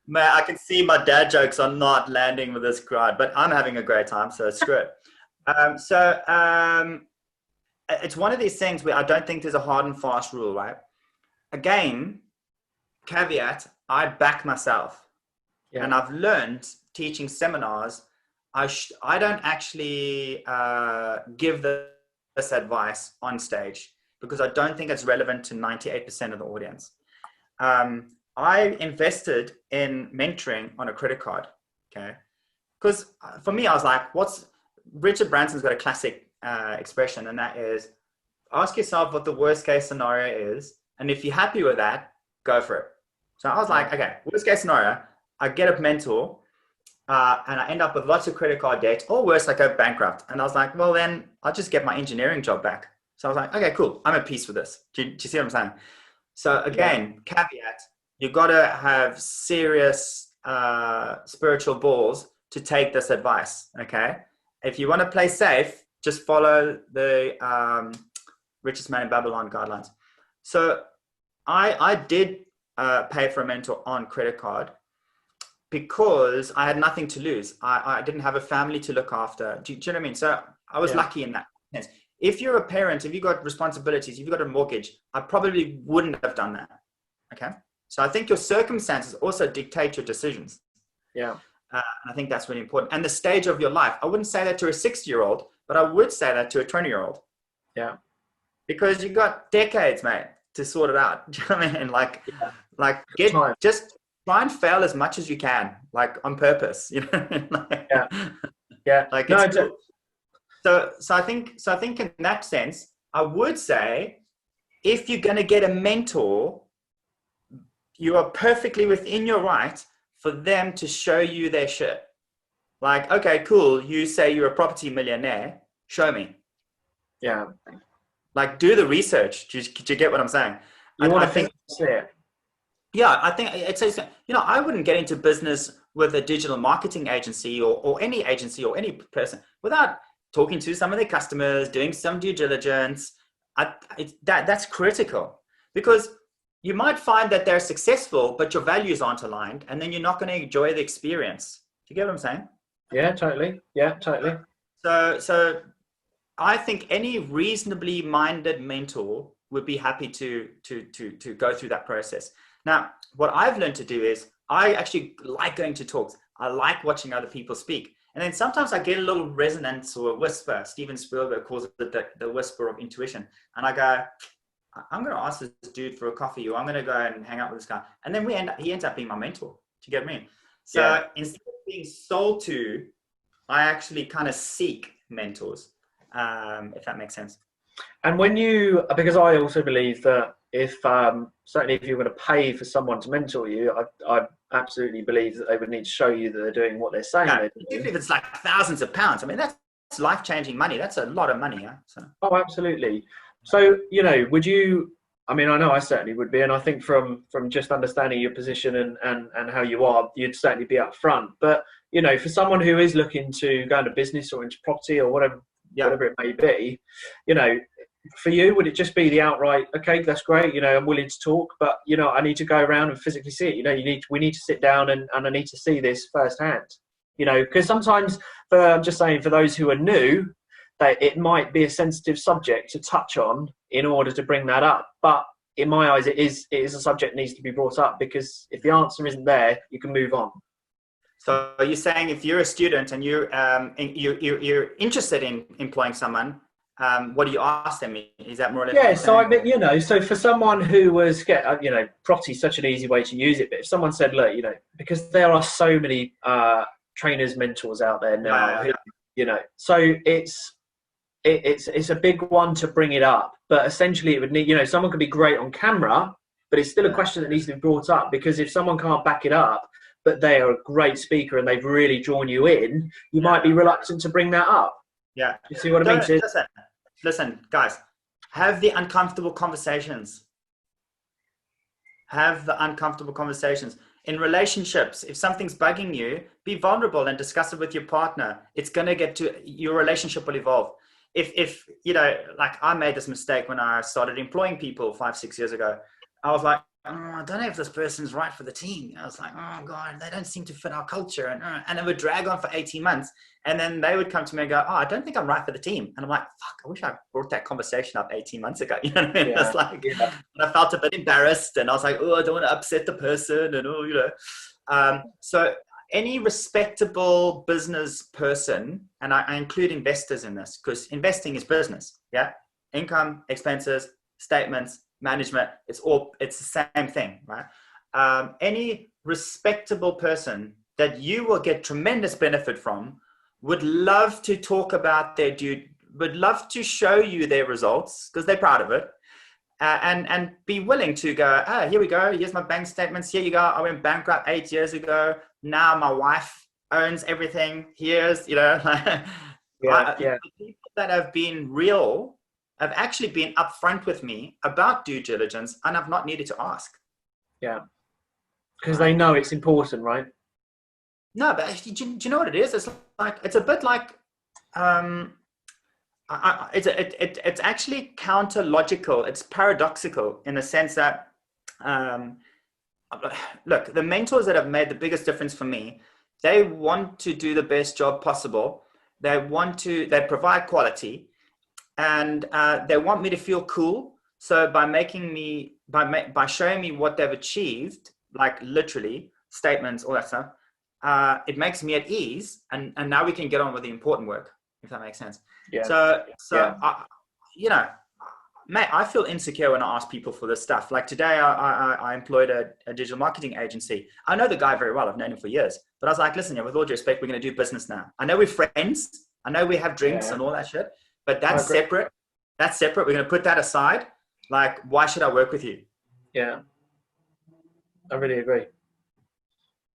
S3: Man, I can see my dad jokes are not landing with this crowd, but I'm having a great time, so screw it. It's one of these things where I don't think there's a hard and fast rule, right? Again, caveat, I back myself. Yeah. And I've learned teaching seminars, I don't actually give this advice on stage because I don't think it's relevant to 98% of the audience. I invested in mentoring on a credit card, okay? Because for me, I was like, Richard Branson's got a classic expression, and that is ask yourself what the worst case scenario is. And if you're happy with that, go for it. So I was like, okay, worst case scenario, I get a mentor and I end up with lots of credit card debt, or worse, I go bankrupt. And I was like, well, then I'll just get my engineering job back. So I was like, okay, cool. I'm at peace with this. Do you see what I'm saying? So again, caveat, you've got to have serious spiritual balls to take this advice, okay? If you want to play safe, just follow the richest man in Babylon guidelines. So I did pay for a mentor on credit card because I had nothing to lose. I didn't have a family to look after. Do you know what I mean? So I was lucky in that sense. If you're a parent, if you've got responsibilities, if you've got a mortgage, I probably wouldn't have done that, okay? So I think your circumstances also dictate your decisions.
S1: Yeah.
S3: And I think that's really important. And the stage of your life. I wouldn't say that to a 60-year-old, but I would say that to a 20-year-old.
S1: Yeah.
S3: Because you've got decades, mate, to sort it out. Do you know what I mean? Just try and fail as much as you can, like on purpose, you know? Like it's cool. So I think in that sense, I would say if you're going to get a mentor, you are perfectly within your right for them to show you their shit. Like, okay, cool. You say you're a property millionaire. Show me.
S1: Yeah.
S3: Like, do the research. Do you get what I'm saying?
S1: I think see it.
S3: Yeah, I think it's, you know, I wouldn't get into business with a digital marketing agency or any agency or any person without talking to some of their customers, doing some due diligence. That's critical, because you might find that they're successful, but your values aren't aligned, and then you're not going to enjoy the experience. Do you get what I'm saying?
S1: Yeah, totally. Yeah, totally.
S3: So I think any reasonably minded mentor would be happy to go through that process. Now, what I've learned to do is I actually like going to talks. I like watching other people speak. And then sometimes I get a little resonance or a whisper. Steven Spielberg calls it the whisper of intuition. And I go, I'm going to ask this dude for a coffee, or I'm going to go and hang out with this guy. And then he ends up being my mentor. Do you get me? So instead of being sold to, I actually kind of seek mentors, if that makes sense.
S1: And because I also believe that certainly if you're going to pay for someone to mentor you, I absolutely believe that they would need to show you that they're doing what they're saying.
S3: Yeah, even if it's like thousands of pounds, I mean, that's life-changing money. That's a lot of money. Yeah. So.
S1: Oh, absolutely. So, you know, I know I certainly would be. And I think from just understanding your position and how you are, you'd certainly be up front. But, you know, for someone who is looking to go into business or into property or whatever it may be, you know, for you, would it just be the outright, okay, that's great, you know, I'm willing to talk, but, you know, I need to go around and physically see it. You know, we need to sit down and I need to see this firsthand, you know, because sometimes I'm just saying for those who are new, that it might be a sensitive subject to touch on in order to bring that up. But in my eyes, it is a subject that needs to be brought up, because if the answer isn't there, you can move on.
S3: So you're saying if you're a student and you're interested in employing someone, what do you ask them? Is that more or less?
S1: Yeah, so I mean, you know, so for someone who was you know, property is such an easy way to use it, but if someone said, look, you know, because there are so many trainers, mentors out there now, who, you know, so it's a big one to bring it up, but essentially it would need, you know, someone could be great on camera, but it's still a question that needs to be brought up, because if someone can't back it up, but they are a great speaker and they've really drawn you in, you might be reluctant to bring that up. Yeah. You see what I mean?
S3: Listen, guys, have the uncomfortable conversations. Have the uncomfortable conversations. In relationships, if something's bugging you, be vulnerable and discuss it with your partner. It's going to get to, your relationship will evolve. If you know, like I made this mistake when I started employing people 5-6 years ago. I was like, I don't know if this person's right for the team. I was like, oh God, they don't seem to fit our culture. And it would drag on for 18 months. And then they would come to me and go, oh, I don't think I'm right for the team. And I'm like, fuck, I wish I brought that conversation up 18 months ago. You know what I mean? It's like, and I felt a bit embarrassed, and I was like, oh, I don't want to upset the person, and you know. So any respectable business person, and I include investors in this, because investing is business. Yeah. Income, expenses, statements, management, it's the same thing, right? Any respectable person that you will get tremendous benefit from would love to talk about their would love to show you their results because they're proud of it. And be willing to go, here we go. Here's my bank statements. Here you go. I went bankrupt 8 years ago. Now my wife owns everything. Here's, the people that have been real have actually been upfront with me about due diligence, and I've not needed to ask.
S1: Yeah. Because they know it's important, right?
S3: No, but do you know what it is? It's a bit like, it's actually counter logical. It's paradoxical in the sense that, look, the mentors that have made the biggest difference for me, they want to do the best job possible. They provide quality, and they want me to feel cool. So by showing me what they've achieved, like literally statements, all that stuff, it makes me at ease, and now we can get on with the important work, if that makes sense.
S1: Yeah.
S3: So mate, I feel insecure when I ask people for this stuff. Like today, I employed a digital marketing agency. I know the guy very well. I've known him for years. But I was like, listen, with all due respect, we're going to do business now. I know we're friends. I know we have drinks and all that shit. But that's separate. That's separate. We're going to put that aside. Like, why should I work with you?
S1: Yeah. I really agree.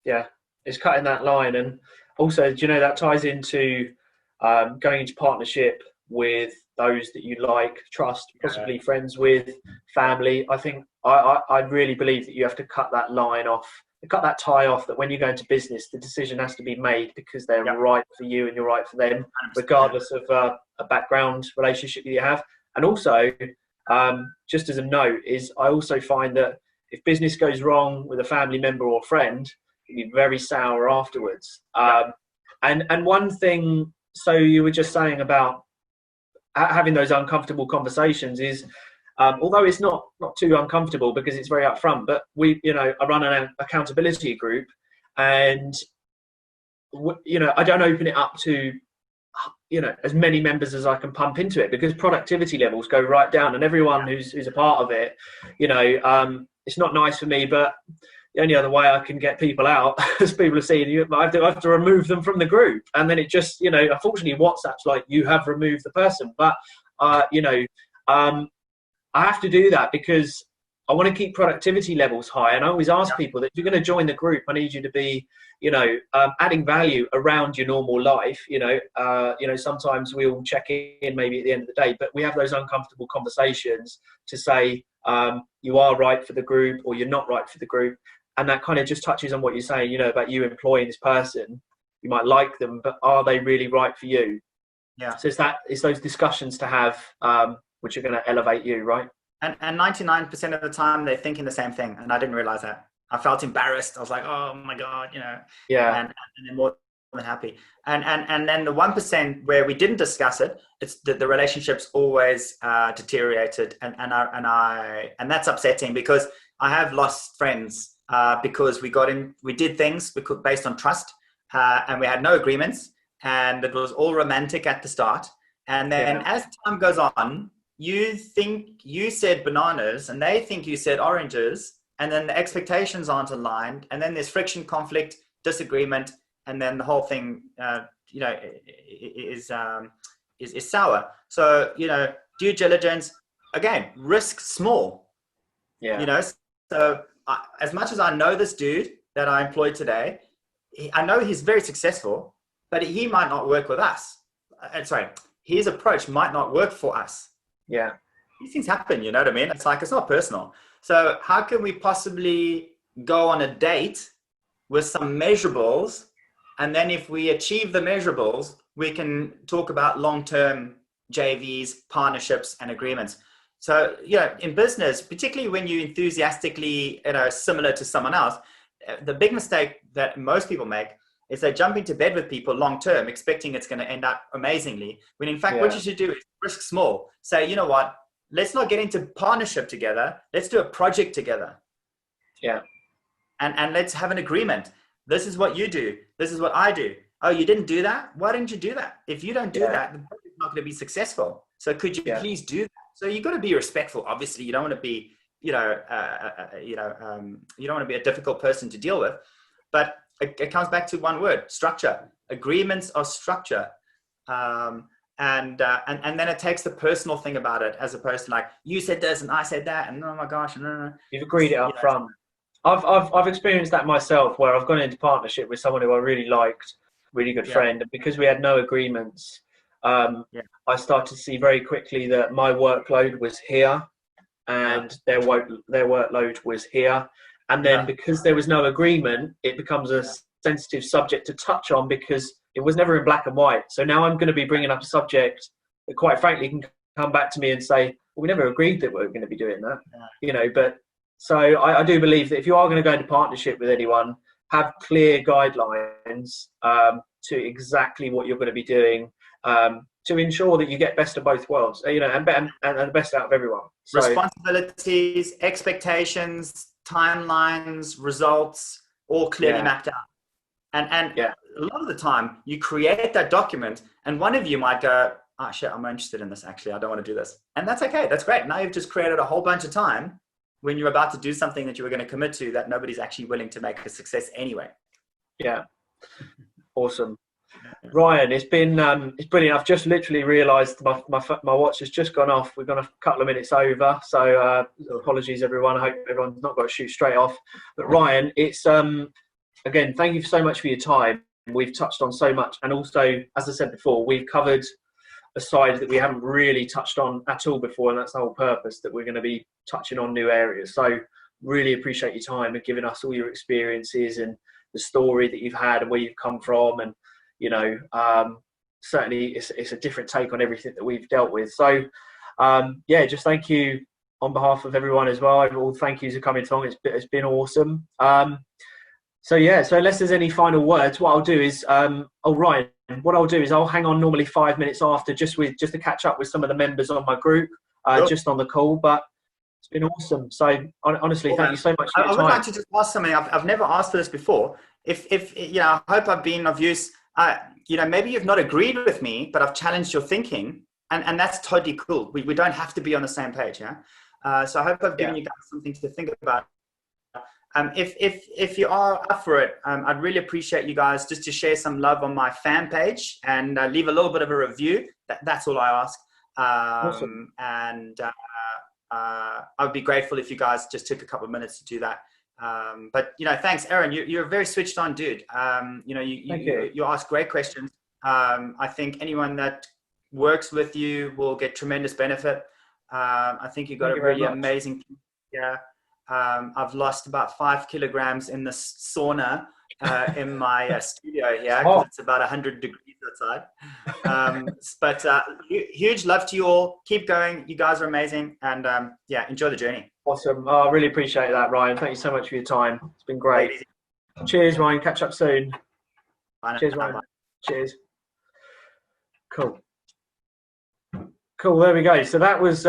S1: Yeah. It's cutting that line. And also, that ties into going into partnership with those that you like, trust, possibly friends with, family. I think I really believe that you have to cut that line off, cut that tie off, that when you go into business, the decision has to be made because they're right for you and you're right for them, 100%. Regardless of a background relationship that you have. And also, just as a note, is I also find that if business goes wrong with a family member or friend, it can be very sour afterwards. And one thing, so you were just saying about having those uncomfortable conversations is, although it's not too uncomfortable because it's very upfront, but I run an accountability group, and I don't open it up to as many members as I can pump into it, because productivity levels go right down, and everyone who's a part of it, it's not nice for me, but the only other way I can get people out, as people are seeing, I have to remove them from the group. And then it just, unfortunately, WhatsApp's like, you have removed the person. But, I have to do that because I want to keep productivity levels high. And I always ask people that if you're going to join the group, I need you to be, adding value around your normal life. Sometimes we'll check in maybe at the end of the day, but we have those uncomfortable conversations to say, you are right for the group or you're not right for the group. And that kind of just touches on what you're saying, about you employing this person. You might like them, but are they really right for you? Yeah. So it's those discussions to have, which are going to elevate you, right?
S3: And 99% of the time they're thinking the same thing. And I didn't realize that. I felt embarrassed. I was like, oh my God,
S1: Yeah.
S3: And they're more than happy. And then the 1% where we didn't discuss it, it's the relationship's always deteriorated. And that's upsetting because I have lost friends because we did things based on trust, and we had no agreements, and it was all romantic at the start. And then as time goes on, you think you said bananas and they think you said oranges, and then the expectations aren't aligned, and then there's friction, conflict, disagreement, and then the whole thing is sour. So due diligence, again, risk small. So as much as I know this dude that I employed today, I know he's very successful, but he might not work with us. His approach might not work for us.
S1: Yeah.
S3: These things happen, you know what I mean? It's like, it's not personal. So how can we possibly go on a date with some measurables, and then if we achieve the measurables, we can talk about long-term JVs, partnerships, and agreements. So, in business, particularly when you enthusiastically, similar to someone else, the big mistake that most people make is they jump into bed with people long-term, expecting it's going to end up amazingly. When in fact, what you should do is risk small. Say, you know what, let's not get into partnership together. Let's do a project together.
S1: Yeah.
S3: And let's have an agreement. This is what you do. This is what I do. Oh, you didn't do that? Why didn't you do that? If you don't do that, the project's not going to be successful. So could you please do that? So you've got to be respectful. Obviously, you don't want to be, you don't want to be a difficult person to deal with. But it comes back to one word: structure. Agreements are structure. and then it takes the personal thing about it, as opposed to like, you said this and I said that, and oh my gosh, no.
S1: You've agreed it up front. I've experienced that myself, where I've gone into partnership with someone who I really liked, really good friend, and because we had no agreements, I started to see very quickly that my workload was here, and their workload was here, and then because there was no agreement, it becomes a sensitive subject to touch on, because it was never in black and white. So now I'm going to be bringing up a subject that, quite frankly, can come back to me and say, well, we never agreed that we were going to be doing that, but so I do believe that if you are going to go into partnership with anyone, have clear guidelines to exactly what you're going to be doing, to ensure that you get best of both worlds, and the best out of everyone. So,
S3: responsibilities, expectations, timelines, results, all clearly mapped out. And a lot of the time you create that document and one of you might go, oh shit, I'm not interested in this, actually, I don't want to do this. And that's okay, that's great. Now you've just created a whole bunch of time when you're about to do something that you were going to commit to that nobody's actually willing to make a success anyway.
S1: Yeah. Awesome. Ryan, it's brilliant. I've just literally realised my watch has just gone off. We've gone a couple of minutes over, so apologies everyone. I hope everyone's not got to shoot straight off. But Ryan, it's again, thank you so much for your time. We've touched on so much, and also, as I said before, we've covered a side that we haven't really touched on at all before, and that's the whole purpose, that we're going to be touching on new areas. So really appreciate your time and giving us all your experiences and the story that you've had and where you've come from, and certainly it's a different take on everything that we've dealt with. So just thank you on behalf of everyone as well. All thank yous for coming along. It's been awesome. So unless there's any final words, what I'll do is Ryan, what I'll do is I'll hang on normally 5 minutes after, just to catch up with some of the members on my group, just on the call. But it's been awesome. So honestly, thank you so much for your time.
S3: I would like to just ask something. I've never asked for this before. If I hope I've been of use. Maybe you've not agreed with me, but I've challenged your thinking, and that's totally cool. We don't have to be on the same page. So I hope I've given you guys something to think about. If you are up for it, I'd really appreciate you guys just to share some love on my fan page and leave a little bit of a review. That's all I ask.
S1: Awesome.
S3: And I would be grateful if you guys just took a couple of minutes to do that. But thanks, Aaron. You're a very switched on dude. You ask great questions. I think anyone that works with you will get tremendous benefit. I think you've got a really amazing. I've lost about 5 kilograms in the sauna in my studio here, because it's about 100 degrees outside. But huge love to you all. Keep going. You guys are amazing, and enjoy the journey.
S1: Awesome. I really appreciate that, Ryan. Thank you so much for your time. It's been great. Cheers, Ryan. Catch up soon.
S3: Bye.
S1: Cheers, Ryan. Bye. Cheers. Cool. There we go. So that was